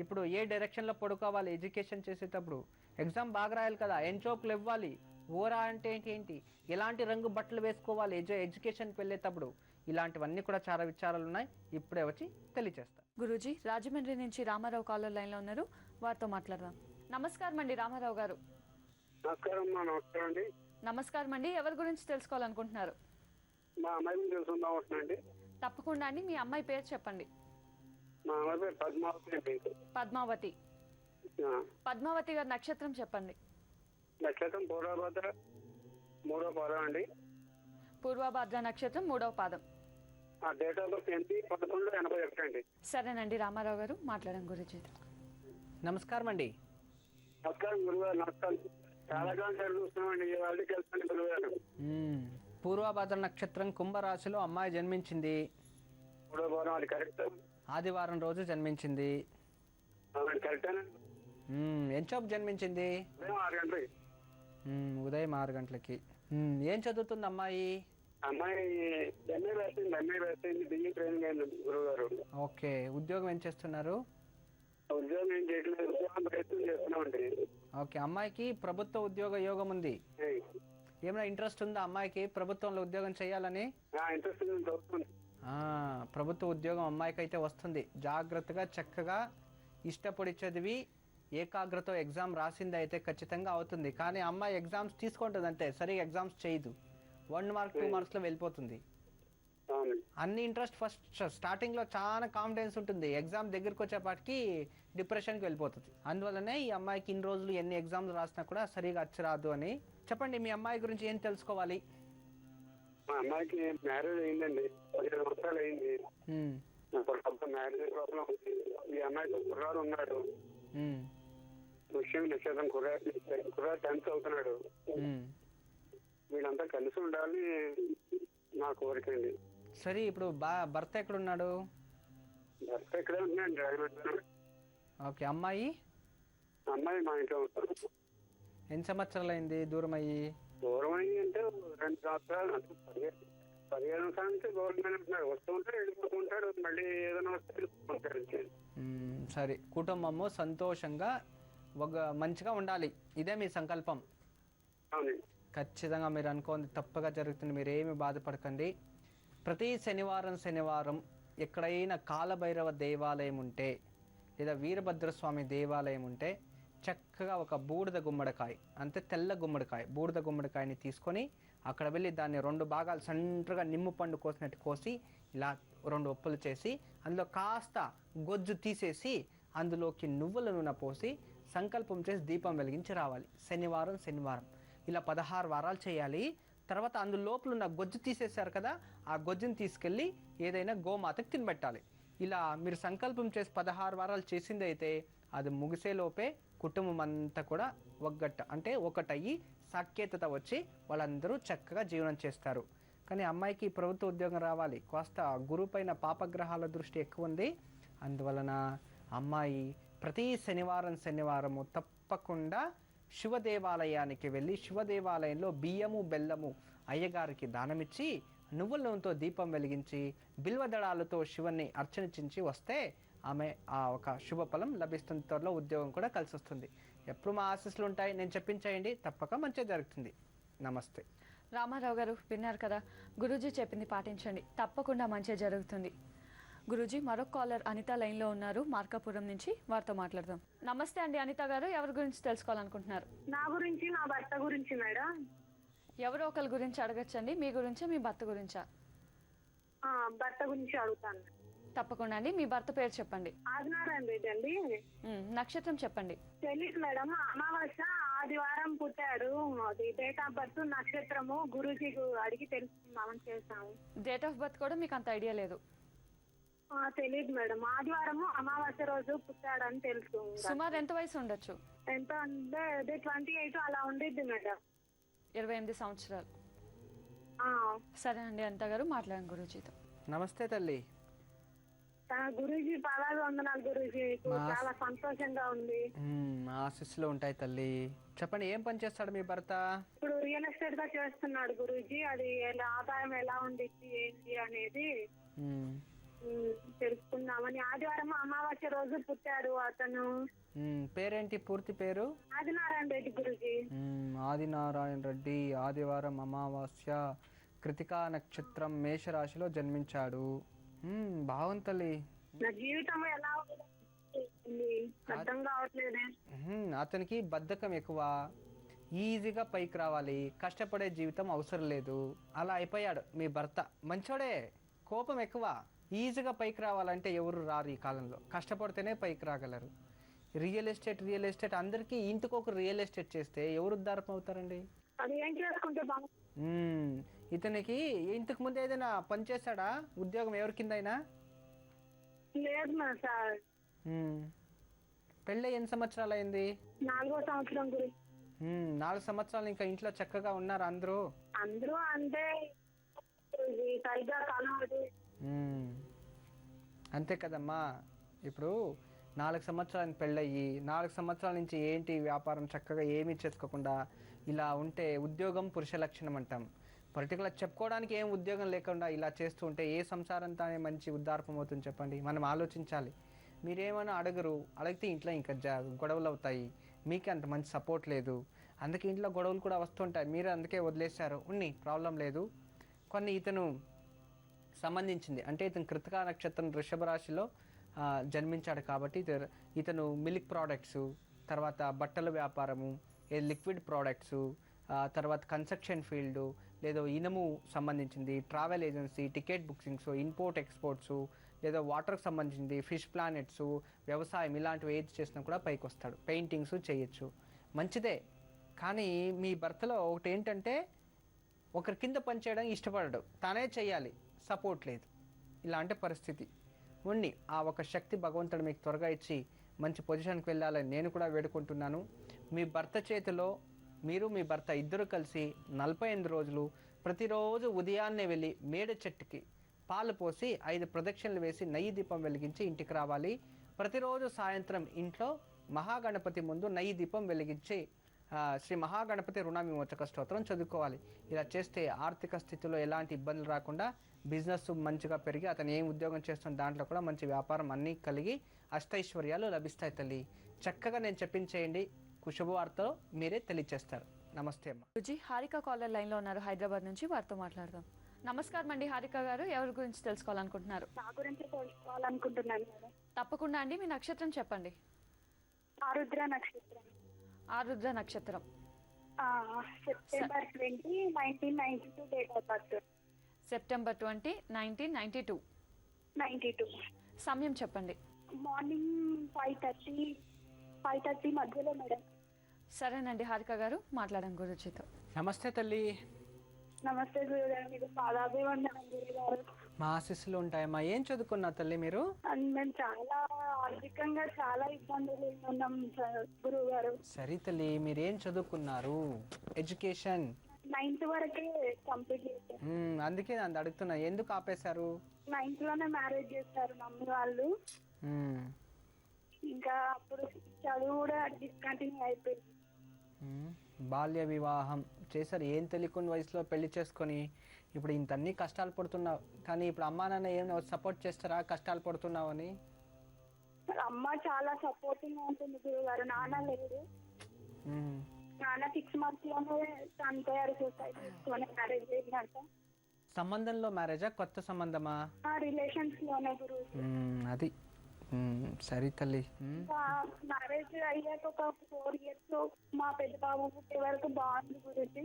ఇప్పుడు ఏ డైరెక్షన్లో పడుకోవాలి? ఎడ్యుకేషన్ చేసేటప్పుడు ఎగ్జామ్ బాగా రాయాలి కదా, ఎంచోకులు ఇవ్వాలి. ఓరా అంటే ఏంటి, ఎలాంటి రంగు బట్టలు వేసుకోవాలి ఎడ్యుకేషన్కి వెళ్ళేటప్పుడు, ఇలాంటివన్నీ కూడా చాలా విచారాలు ఉన్నాయి. ఇప్పుడే వచ్చి తెలియజేస్తా. గురూజీ, రాజమండ్రి నుంచి రామారావు కాలర్ లైన్లో ఉన్నారు, వారితో మాట్లాడదాం. నమస్కారం అండి రామారావు గారు. నమస్కారం అండి. నమస్కారం అండి. ఎవరి గురించి తెలుసుకోవాలనుకుంటున్నారు? మా అమ్మాయి గురించి తెలుసుకుందాం వస్తున్నాండి. తప్పకుండా అండి. మీ అమ్మాయి పేరు చెప్పండి. మా అమ్మాయి పేరు పద్మావతి అండి. పద్మావతి. పద్మావతి గారి నక్షత్రం చెప్పండి. నక్షత్రం పూర్వభద్ర 3వ పాదం అండి. పూర్వభద్ర నక్షత్రం 3వ పాదం. డేట్ ఆఫ్ బర్త్ 8/11/81 అండి. సరేనండి రామారావు గారు, మాట్లాడాం గురూజీ. నమస్కారం అండి. నమస్కారం గురుగారు. నమస్కారం. చాలా కాలం సార్ చూస్తున్నామండి. వాళ్ళకి వెళ్తాను గురుగారు. పూర్వభద్ర నక్షత్రం కుంభరాశిలో అమ్మాయి జన్మించింది. 3వ పాదం, అది కరెక్ట్. ఆదివారం రోజు జన్మించింది. కరెక్టేనా? ఎంచోపు జన్మించింది? 6 గంటలకి. ఉదయం 6 గంటలకి. ఏం చదువుతుంది అమ్మాయి? అమ్మాయి ఎంఏ రాసింది, బిఏ ట్రైనింగ్ అయింది గురుగారు. ఓకే. ఉద్యోగం ఏం చేస్తున్నారు? ఉద్యోగం ఏం చేయట్లేదు, ఉద్యోగం ప్రయత్నం చేస్తున్నామండి. ఓకే. అమ్మాయికి ప్రభుత్వ ఉద్యోగ యోగం ఉంది. ఏమైనా ఇంట్రెస్ట్ ఉందా అమ్మాయికి ప్రభుత్వంలో ఉద్యోగం చేయాలని? ఇంట్రెస్ట్ ఉంది. ప్రభుత్వ ఉద్యోగం అమ్మాయికి అయితే వస్తుంది. జాగ్రత్తగా చక్కగా ఇష్టపడి చదివి ఏకాగ్రత ఎగ్జామ్ రాసింది అయితే ఖచ్చితంగా అవుతుంది. కానీ అమ్మాయి ఎగ్జామ్స్ తీసుకుంటుంది అంతే, సరిగా ఎగ్జామ్స్ చేయదు. 1 మార్క్ 2 మార్క్స్లో వెళ్ళిపోతుంది. అన్ని ఇంట్రెస్ట్ ఫస్ట్ స్టార్టింగ్లో చాలా కాన్ఫిడెన్స్ ఉంటుంది, ఎగ్జామ్ దగ్గరికి వచ్చేపాటికి డిప్రెషన్కి వెళ్ళిపోతుంది. అందువల్లనే ఈ అమ్మాయికి ఇన్ని రోజులు ఎన్ని ఎగ్జామ్స్ రాసినా కూడా సరిగా అచ్చరాదు అని. చెప్పండి, మీ అమ్మాయి గురించి ఏం తెలుసుకోవాలి? మా అమ్మాయికి మ్యారేజ్ అయిందండి, 15 సంవత్సరాలు అయింది. మ్యారేజ్ ప్రాబ్లం ఉంది. ఈ అమ్మాయికి కుర్రాడు ఉన్నాడు. ముఖ్యం నక్షత్రం కుర్రాడు 10th అవుతున్నాడు. వీళ్ళంతా కలిసి ఉండాలి నా కోరిక అండి. సరే, ఇప్పుడు భర్త ఎక్కడున్నాడు? భర్త ఎక్కడే ఉంటున్నాడు, రాజమండ్రి. ఓకే. అమ్మాయి మా ఇంట్లో ఉంటారు. ఎన్ని సంవత్సరాలు అయింది దూరం అయ్యి? దూరం అయ్యి అంటే 2 సంవత్సరాలు, 15 సంవత్సరాల నుంచి గవర్నమెంట్ ఉంటున్నాడు. వస్తూ ఉంటాడు, వెళ్ళిపోతుంటాడు, మళ్ళీ ఏదైనా వస్తే వెళ్ళిపోతుంటాడు. సరే, కుటుంబము సంతోషంగా మంచిగా ఉండాలి, ఇదే మీ సంకల్పం? అవునండి. ఖచ్చితంగా మీరు అనుకోండి తప్పగా జరుగుతుంది. మీరు ఏమి బాధపడకండి. ప్రతి శనివారం ఎక్కడైనా కాలభైరవ దేవాలయం ఉంటే లేదా వీరభద్రస్వామి దేవాలయం ఉంటే చక్కగా ఒక బూడిద గుమ్మడికాయ, అంటే తెల్ల గుమ్మడికాయ, బూడిద గుమ్మడికాయని తీసుకొని అక్కడ వెళ్ళి దాన్ని 2 భాగాలు సెంటర్గా నిమ్ము పండు కోసినట్టు కోసి ఇలా 2 ఒప్పులు చేసి అందులో కాస్త గొజ్జు తీసేసి అందులోకి నువ్వుల నూనె పోసి సంకల్పం చేసి దీపం వెలిగించి రావాలి. శనివారం ఇలా 16 వారాలు చేయాలి. తర్వాత అందులోపల ఉన్న గొజ్జు తీసేశారు కదా, ఆ గొజ్జుని తీసుకెళ్ళి ఏదైనా గోమాతకు తినబెట్టాలి. ఇలా మీరు సంకల్పం చేసి 16 వారాలు చేసింది అయితే అది ముగిసేలోపే కుటుంబం అంతా కూడా ఒకటయ్యి సాఖ్యత వచ్చి వాళ్ళందరూ చక్కగా జీవనం చేస్తారు. కానీ అమ్మాయికి ప్రభుత్వ ఉద్యోగం రావాలి. కాస్త గురువు పైన పాపగ్రహాల దృష్టి ఎక్కువ ఉంది. అందువలన అమ్మాయి ప్రతి శనివారము తప్పకుండా శివ దేవాలయానికి వెళ్ళి శివదేవాలయంలో బియ్యము బెల్లము అయ్యగారికి దానమిచ్చి నువ్వుల నూనెతో దీపం వెలిగించి బిల్వదళాలతో శివుని అర్చనించి వస్తే ఆమె ఒక శుభ ఫలం లభిస్తుంది. త్వరలో ఉద్యోగం కూడా కలిసి వస్తుంది. ఎప్పుడు మా ఆశీస్సులు ఉంటాయి, నేను చెప్పించేయండి, తప్పక మంచిగా జరుగుతుంది. నమస్తే. రామారావు గారు, విన్నారు కదా, గురూజీ చెప్పింది పాటించండి, తప్పకుండా మంచిగా జరుగుతుంది. గురూజీ, మరొక కాలర్ అనిత లైన్లో ఉన్నారు, మార్కాపురం నుంచి, వారితో మాట్లాడదాం. నమస్తే అండి అనిత గారు, ఎవరి గురించి తెలుసుకోవాలనుకుంటున్నారు? నా గురించి, నా భర్త గురించి మేడం. ఎవరో ఒకరి గురించి అడగచ్చండి. మీ గురించా, మీ భర్త గురించా? భర్త గురించి అడుగుతాను. తప్పకుండా అండి. మీ భర్త పేరు చెప్పండి. ఆదినారాయణ రెడ్డి అండి. నక్షత్రం చెప్పండి. తెలియదు మేడం. అమావాస్య ఆదివారం పుట్టాడు. అది డేట్ ఆఫ్ బర్త్ నక్షత్రము గురూజీకి అడిగి తెలుసుకుందామని చేశాము. డేట్ ఆఫ్ బర్త్ కూడా మీకు అంత ఐడియా లేదు? తెలియదు మేడం. ఆదివారము అమావాస్య రోజు పుట్టాడని తెలుసు. సుమారు ఎంత వయసు ఉండొచ్చు? ఎంత అంటే అదే 28 అలా ఉండిద్ది మేడం. 28 సంవత్సరాలు. ఆ, సరే అండి అనిత గారు, మాట్లాడండి గురూజీతో. నమస్తే తల్లి. గురూజీ పాదాలు వందనాలు గురూజీ. చాలా సంతోషంగా ఉంది. ఆశీస్సులు ఉంటాయి తల్లి. చెప్పండి, ఏం పని చేస్తాడు మీ భర్త? ఇప్పుడు రియల్ ఎస్టేట్ గా చేస్తున్నాడు గురూజీ. అది ఆదాయం ఎలా ఉండిద్ది ఏంటి అనేది తెలుసుకుందామని. ఆదివారం అమావాస్య రోజు పుట్టాడు అతను. పేరేంటి పూర్తి పేరు? ఆదినారాయణ రెడ్డి గురూజీ. ఆదినారాయణ రెడ్డి. ఆదివారం అమావాస్య, కృతికా నక్షత్రం, మేషరాశిలో జన్మించాడు. బాగుంది తల్లి. నా జీవితం ఎలా ఉంది అర్థం కావట్లేదే. అతనికి బద్ధకం ఎక్కువ, ఈజీగా పైకి రావాలి, కష్టపడే జీవితం అవసరం లేదు, అలా అయిపోయాడు మీ భర్త. మంచోడే, కోపం ఎక్కువ. ఈజీగా పైకి రావాలంటే ఎవరు రారు ఈ కాలంలో, కష్టపడితేనే పైకి రాగలరు. రియల్ ఎస్టేట్ అందరికీ ఇంటికి ఒక రియల్ ఎస్టేట్ చేస్తే ఎవరు ఉద్ధారం అవుతారండి? అది ఏం చేసుకుంటే ఇతనికి ఇంతకు ముందు ఏదైనా పని చేశాడా? ఉద్యోగం ఎవరి కింద అయినా? లేదు సార్. పెళ్ళి ఎన్ని సంవత్సరాలు అయింది? 4వ సంవత్సరం గురించి. 4 సంవత్సరాలు ఇంకా ఇంట్లో చక్కగా ఉన్నారు అందరూ? అందరూ అంటే సరిగ్గా కలవదు. అంతే కదమ్మా. ఇప్పుడు 4 సంవత్సరాలు పెళ్ళయ్యి 4 సంవత్సరాల నుంచి ఏంటి వ్యాపారం చక్కగా ఏమీ చేసుకోకుండా ఇలా ఉంటే ఉద్యోగం పురుష లక్షణం అంటాం. పర్టికులర్ చెప్పుకోవడానికి ఏం ఉద్యోగం లేకుండా ఇలా చేస్తూ ఉంటే ఏ సంసారంతానే మంచి ఉద్ధారపం అవుతుంది చెప్పండి? మనం ఆలోచించాలి. మీరేమైనా అడిగితే ఇంట్లో ఇంకా గొడవలు అవుతాయి. మీకే అంత మంచి సపోర్ట్ లేదు, అందుకే ఇంట్లో గొడవలు కూడా వస్తుంటాయి. మీరు అందుకే వదిలేశారు. ప్రాబ్లం లేదు. కొన్ని ఇతను సంబంధించింది అంటే ఇతను కృతికా నక్షత్రం వృషభ రాశిలో జన్మించాడు కాబట్టి ఇతను మిల్క్ ప్రోడక్ట్స్, తర్వాత బట్టల వ్యాపారము, లిక్విడ్ ప్రోడక్ట్స్, తర్వాత కన్స్ట్రక్షన్ ఫీల్డ్, లేదా ఇనుము సంబంధించింది, travel agency, ticket bookings, import exports, లేదా వాటర్కి సంబంధించింది, ఫిష్ ప్లానెట్స్, వ్యవసాయం, ఇలాంటివి ఏది చేసినా కూడా పైకి వస్తాడు. పెయింటింగ్స్ చేయొచ్చు, మంచిదే. కానీ మీ భర్తలో ఒకటి ఏంటంటే ఒకరి కింద పనిచేయడానికి ఇష్టపడడు, తానే చేయాలి, సపోర్ట్ లేదు. ఇలాంటి పరిస్థితి ఉండి ఆ ఒక శక్తి భగవంతుడు మీకు త్వరగా ఇచ్చి మంచి పొజిషన్కి వెళ్ళాలని నేను కూడా వేడుకుంటున్నాను. మీ భర్త చేతిలో మీరు మీ భర్త ఇద్దరు కలిసి 48 రోజులు ప్రతిరోజు ఉదయాన్నే వెళ్ళి మేడ చెట్టుకి పాలు పోసి 5 ప్రదక్షిణలు వేసి నెయ్యి దీపం వెలిగించి ఇంటికి రావాలి. ప్రతిరోజు సాయంత్రం ఇంట్లో మహాగణపతి ముందు నెయ్యి దీపం వెలిగించి శ్రీ మహాగణపతి రుణ విమోచక స్తోత్రం చదువుకోవాలి. ఇలా చేస్తే ఆర్థిక స్థితిలో ఎలాంటి ఇబ్బందులు రాకుండా బిజినెస్ మంచిగా పెరిగి అతను ఏం ఉద్యోగం చేస్తున్న దాంట్లో కూడా మంచి వ్యాపారం అన్నీ కలిగి అష్టైశ్వర్యాలు లభిస్తాయి తల్లి. చక్కగా నేను చెప్పించేయండి, శుభవార్తలో మీరే తెలియచేస్తారు. నమస్తే అమ్మ. గురూజీ, హారిక కాలర్ లైన్లో ఉన్నారు హైదరాబాద్ నుంచి, వారితో మాట్లాడదాం. నమస్కారం అండి హారిక గారు, ఎవరి గురించి తెలుసుకోవాలనుకుంటున్నారు? నా గురించి తెలుసుకోవాలనుకుంటున్నాను మేడం. తప్పకుండా అండి, మీ నక్షత్రం చెప్పండి. ఆరుద్ర నక్షత్రం. ఆరుద్ర నక్షత్రం. September 20, 1992 date of birth. September 20, 1992. 92. సమయం చెప్పండి. మార్నింగ్ 5:30 మధ్యలో మేడం. సరేనండి హారిక గారు, మాట్లాడండి గురూజీతో. నమస్తే తల్లి. నమస్తే గురుగారు, మీకు పాదాభివందనం గురుగారు. మా ఆశీస్సులు ఉంటాయమ్మా. ఏం చదువుకున్నా తల్లి మీరు? మేము చాలా ఆర్థికంగా చాలా ఇబ్బందులు ఉన్నాం గురువు గారు. సరే తల్లి, మీరేం చదువుకున్నారు? ఎడ్యుకేషన్ 9th వరకే కంప్లీట్ చేశారు. అందుకే నన్ను అడుగుతున్నా, ఎందుకు ఆపేశారు? 9th లోనే మ్యారేజ్ చేస్తారు మమ్మీ వాళ్ళు. ఇంకా అప్పుడు చదువు కూడా డిస్కంటిన్యూ అయిపోయింది. బాల్య వివాహం చేశారు. ఏం తెలియకుండా వయసులో పెళ్లి చేసుకొని ఇప్పుడు ఇంత అన్ని కష్టాలు పడుతున్నావు. కానీ ఇప్పుడు అమ్మా నాన్న ఏం సపోర్ట్ చేస్తారా కష్టాలు పడుతున్నావు అని? అమ్మ చాలా సపోర్టింగ్ ఉంటుంది గురుగారు. నాన్న లేడు. నాన్న 6 months లోనే చనిపోయారు, సూసైడ్ చేసుకొని. మ్యారేజ్ చేసినాక. సంబంధంలో మ్యారేజా, కొత్త సంబంధమా? రిలేషన్స్ లోనే గురువు. అది సరే తల్లి. మ్యారేజ్ అయ్యాక ఒక 4 years మా పెద్ద బాబు పుట్టే వరకు బాగుంది గురించి.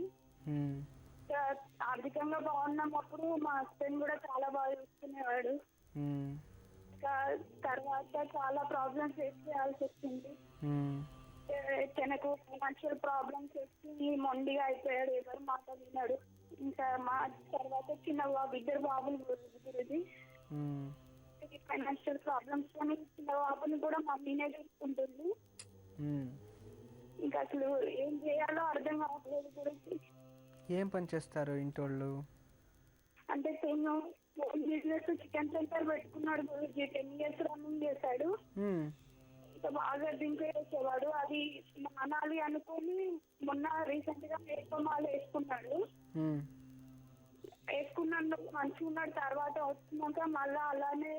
ఆర్థికంగా బాగున్నప్పుడు మా హస్బెండ్ కూడా చాలా బాగా చూసుకునేవాడు. తర్వాత చాలా ప్రాబ్లమ్స్ ఫేస్ చేయాల్సి వచ్చింది. తనకు ఫైనాన్షియల్ ప్రాబ్లమ్స్ వచ్చి మొండిగా అయిపోయాడు, ఎవరు మాట విన్నాడు. ఇంకా మా తర్వాత చిన్న బాబు, ఇద్దరు బాబులు గురుజీ. ఫైనాన్షియల్ ప్రాబ్లమ్స్ అని చిన్న బాబుని కూడా మమ్మీనే చూసుకుంటుంది. ఇంకా అసలు ఏం చేయాలో అర్థం కావట్లేదు గురించి. ఏం పని చేస్తారు ఇంటోళ్ళు? అంటే తను బిజినెస్ చికెన్ సెంటర్ పెట్టుకున్నాడు గురించి. 10 years రన్నింగ్ చేశాడు. ఇంకా బాగా డ్రింక్ చేసేవాడు. అది మానాలి అనుకుని మొన్న రీసెంట్ గా మేకమాల వేసుకున్నాడు. వేసుకున్నాడు, మంచిగా ఉన్నాడు. తర్వాత వస్తున్నాక మళ్ళా అలానే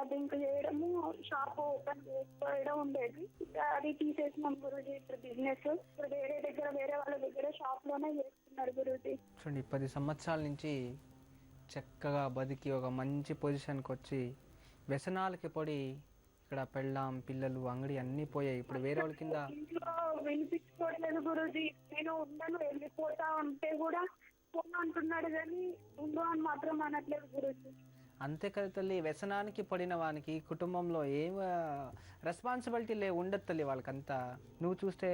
డ్రింక్ చేయడము, షాప్ ఓపెన్ చేసుకోవడం ఉండేది. అది తీసేసినాం గురుజీ. ఇప్పుడు బిజినెస్ ఇప్పుడు వేరే దగ్గర, వేరే వాళ్ళ దగ్గర షాప్ లోనే చేస్తున్నారు గురుజీ. చూడండి, 10 సంవత్సరాల నుంచి చక్కగా బతికి ఒక మంచి పొజిషన్కి వచ్చి వ్యసనాలకి పడి ఇక్కడ పెళ్ళాం, పిల్లలు, అంగడి అన్నీ పోయాయి. ఇప్పుడు వేరే వాళ్ళ కింద ఇంట్లో వినిపించుకోవట్లేదు గురుజీ. నేను ఉండను, వెళ్ళిపోతా ఉంటే కూడా ఫోన్ అంటున్నాడు కానీ ఉండు అని మాత్రం అనట్లేదు గురుజీ. అంతే కదా తల్లి, వ్యసనానికి పడిన వానికి కుటుంబంలో ఏం రెస్పాన్సిబిలిటీ ఉండదు తల్లి వాళ్ళకంతా. నువ్వు చూస్తే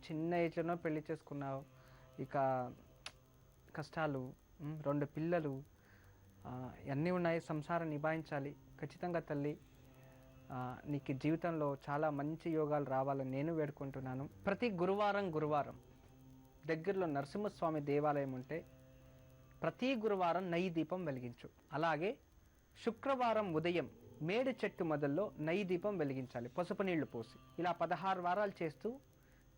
చిన్న ఏజ్లోనో పెళ్లి చేసుకున్నావు, ఇక కష్టాలు, 2 పిల్లలు అన్నీ ఉన్నాయి, సంసారం నిభాయించాలి. ఖచ్చితంగా తల్లి నీకు జీవితంలో చాలా మంచి యోగాలు రావాలని నేను వేడుకుంటున్నాను. ప్రతి గురువారం దగ్గరలో నరసింహస్వామి దేవాలయం ఉంటే ప్రతి గురువారం నెయ్యి దీపం వెలిగించు. అలాగే శుక్రవారం ఉదయం మేడి చెట్టు మొదల్లో నెయ్యి దీపం వెలిగించాలి, పసుపు నీళ్లు పోసి. ఇలా 16 వారాలు చేస్తూ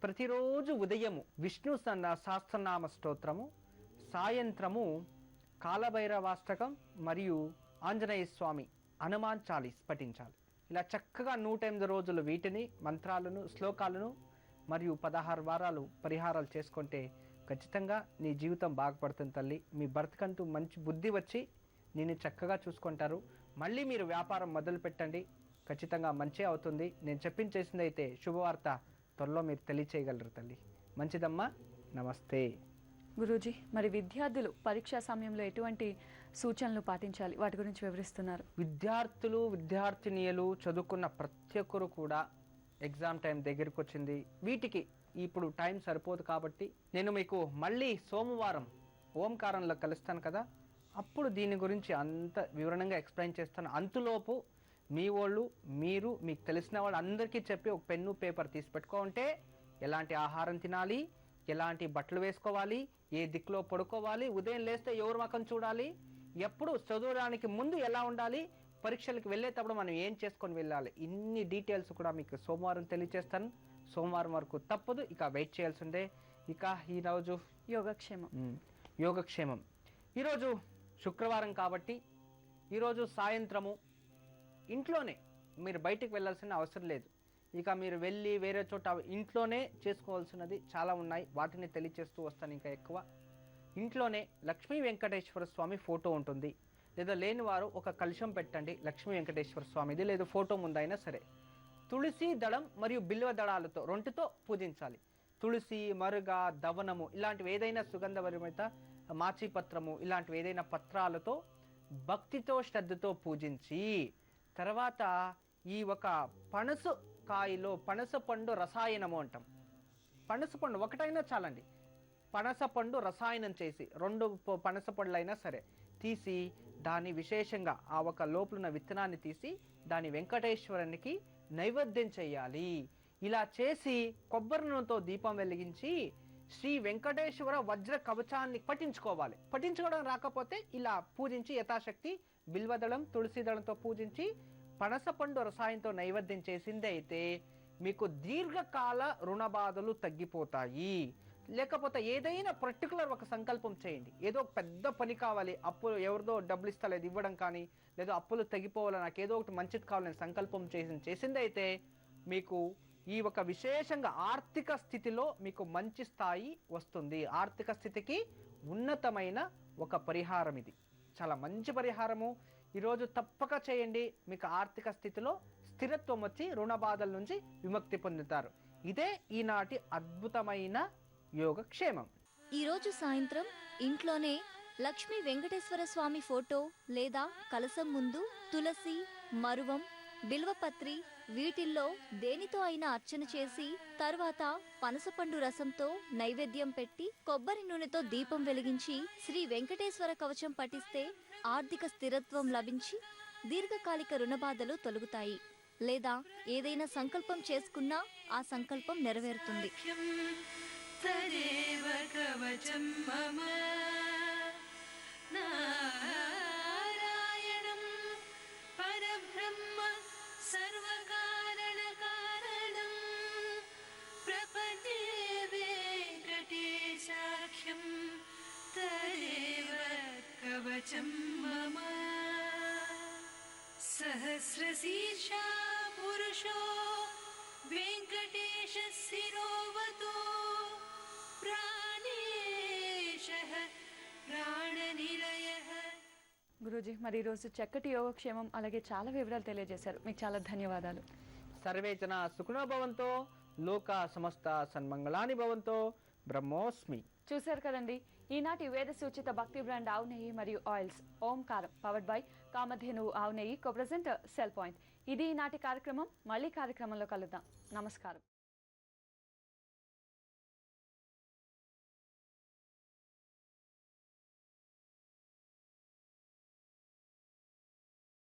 ప్రతిరోజు ఉదయము విష్ణు సహస్రనామ స్తోత్రము, సాయంత్రము కాలభైరవాష్టకం మరియు ఆంజనేయ స్వామి హనుమాన్ చాలీస్ పఠించాలి. ఇలా చక్కగా 108 రోజులు వీటిని మంత్రాలను, శ్లోకాలను మరియు 16 వారాలు పరిహారాలు చేసుకుంటే ఖచ్చితంగా నీ జీవితం బాగుపడుతుంది తల్లి. మీ భర్తకంటూ మంచి బుద్ధి వచ్చి నేను చక్కగా చూసుకుంటారు. మళ్ళీ మీరు వ్యాపారం మొదలు పెట్టండి, ఖచ్చితంగా మంచి అవుతుంది. నేను చెప్పించేసింది అయితే శుభవార్త త్వరలో మీరు తెలియచేయగలరు తల్లి. మంచిదమ్మా, నమస్తే. గురూజీ, మరి విద్యార్థులు పరీక్షా సమయంలో ఎటువంటి సూచనలు పాటించాలి, వాటి గురించి వివరిస్తున్నారు. విద్యార్థులు, విద్యార్థినీయులు చదువుకున్న ప్రతి ఒక్కరు కూడా ఎగ్జామ్ టైం దగ్గరికి వచ్చింది. వీటికి ఇప్పుడు టైం సరిపోదు కాబట్టి నేను మీకు మళ్ళీ సోమవారం ఓంకారంలో కలుస్తాను కదా, అప్పుడు దీని గురించి అంత వివరణంగా ఎక్స్ప్లెయిన్ చేస్తాను. అంతులోపు మీ వాళ్ళు, మీరు, మీకు తెలిసిన వాళ్ళు అందరికీ చెప్పి ఒక పెన్ను పేపర్ తీసి పెట్టుకుంటే ఎలాంటి ఆహారం తినాలి, ఎలాంటి బట్టలు వేసుకోవాలి, ఏ దిక్కులో పడుకోవాలి, ఉదయం లేస్తే ఎవరు ముఖం చూడాలి, ఎప్పుడు చదవడానికి ముందు ఎలా ఉండాలి, పరీక్షలకు వెళ్ళేటప్పుడు మనం ఏం చేసుకొని వెళ్ళాలి, ఇన్ని డీటెయిల్స్ కూడా మీకు సోమవారం తెలియజేస్తాను. సోమవారం వరకు తప్పదు, ఇక వెయిట్ చేయాల్సిందే. ఇక ఈరోజు యోగక్షేమం. ఈరోజు శుక్రవారం కాబట్టి ఈరోజు సాయంత్రము ఇంట్లోనే, మీరు బయటికి వెళ్ళాల్సిన అవసరం లేదు. ఇక మీరు వెళ్ళి వేరే చోట ఇంట్లోనే చేసుకోవాల్సినది చాలా ఉన్నాయి, వాటిని తెలియచేస్తూ వస్తాను. ఇంకా ఎక్కువ ఇంట్లోనే లక్ష్మీ వెంకటేశ్వర స్వామి ఫోటో ఉంటుంది, లేదా లేని వారు ఒక కలశం పెట్టండి లక్ష్మీ వెంకటేశ్వర స్వామిది, లేదా ఫోటో ముందైనా సరే. తులసి దళం మరియు బిల్వ దళాలతో 2తో పూజించాలి. తులసి, మరుగ, దవనము ఇలాంటివి ఏదైనా సుగంధభరిత, మాచిపత్రము ఇలాంటివి ఏదైనా పత్రాలతో భక్తితో శ్రద్ధతో పూజించి, తర్వాత ఈ ఒక పనసు కాయలో పనస పండు రసాయనము అంటాం. పనస పండు ఒకటైనా చాలండి, పనస పండు రసాయనం చేసి 2 పనస పండ్లైనా సరే తీసి దాన్ని విశేషంగా ఆ ఒక లోపలున్న విత్తనాన్ని తీసి దాని వెంకటేశ్వరునికి నైవేద్యం చేయాలి. ఇలా చేసి కొబ్బరి నూనెతో దీపం వెలిగించి శ్రీ వెంకటేశ్వర వజ్ర కవచాన్ని పఠించుకోవాలి. పఠించుకోవడం రాకపోతే ఇలా పూజించి యథాశక్తి బిల్వదళం, తులసి దళంతో పూజించి పనస పండు రసాయనంతో నైవేద్యం చేసిందే అయితే మీకు దీర్ఘకాల రుణ బాధలు తగ్గిపోతాయి. లేకపోతే ఏదైనా పర్టికులర్ ఒక సంకల్పం చేయండి, ఏదో పెద్ద పని కావాలి, అప్పులు ఎవరిదో డబ్బులు ఇస్తా లేదు ఇవ్వడం కానీ, లేదా అప్పులు తగ్గిపోవాలి, నాకు ఏదో ఒకటి మంచిది కావాలని సంకల్పం చేసింది అయితే మీకు ఈ ఒక విశేషంగా ఆర్థిక స్థితిలో మీకు మంచి స్థాయి వస్తుంది. ఆర్థిక స్థితికి ఉన్నతమైన ఒక పరిహారం ఇది, చాలా మంచి పరిహారము. ఈరోజు తప్పక చేయండి, మీకు ఆర్థిక స్థితిలో స్థిరత్వం వచ్చి రుణ బాధల నుంచి విముక్తి పొందుతారు. ఇదే ఈనాటి అద్భుతమైన యోగక్షేమం. ఈరోజు సాయంత్రం ఇంట్లోనే లక్ష్మీ వెంకటేశ్వర స్వామి ఫోటో లేదా కలశం ముందు తులసి, మరువం, బిల్వపత్రి వీటిల్లో దేనితో అయినా అర్చన చేసి తర్వాత పనసపండు రసంతో నైవేద్యం పెట్టి కొబ్బరి నూనెతో దీపం వెలిగించి శ్రీ వెంకటేశ్వర కవచం పఠిస్తే ఆర్థిక స్థిరత్వం లభించి దీర్ఘకాలిక రుణబాధలు తొలగుతాయి. లేదా ఏదైనా సంకల్పం చేసుకున్నా ఆ సంకల్పం నెరవేరుతుంది. తదేవ కవచం మమ నారాయణం పరబ్రహ్మ సర్వకారణకారణం ప్రపద్యే వెంకటేశాఖ్యం తదేవ కవచం మమ సహస్రశీర్షా పురుషో వెంకటేశ శిరోవతో ప్రాణేశః ప్రాణనిలయః. గురూజీ, మరి ఈరోజు చక్కటి యోగక్షేమం అలాగే చాలా వివరాలు తెలియజేశారు. మీకు చాలా ధన్యవాదాలు. సర్వే జన సుఖినో భవంతో, లోక సమస్త సన్మంగళాని భవంతో. బ్రహ్మోస్మి. చూశారు కదండి, ఈనాటి వేద సూచిత భక్తి బ్రాండ్ ఆవు నెయ్యి మరియు oils Omkaram powered by Kamadhenu ఆవు నెయ్యి కో ప్రెజెంట్ సెల్ పాయింట్. ఇది ఈనాటి కార్యక్రమం. మళ్ళీ కార్యక్రమంలో కలుద్దాం. నమస్కారం.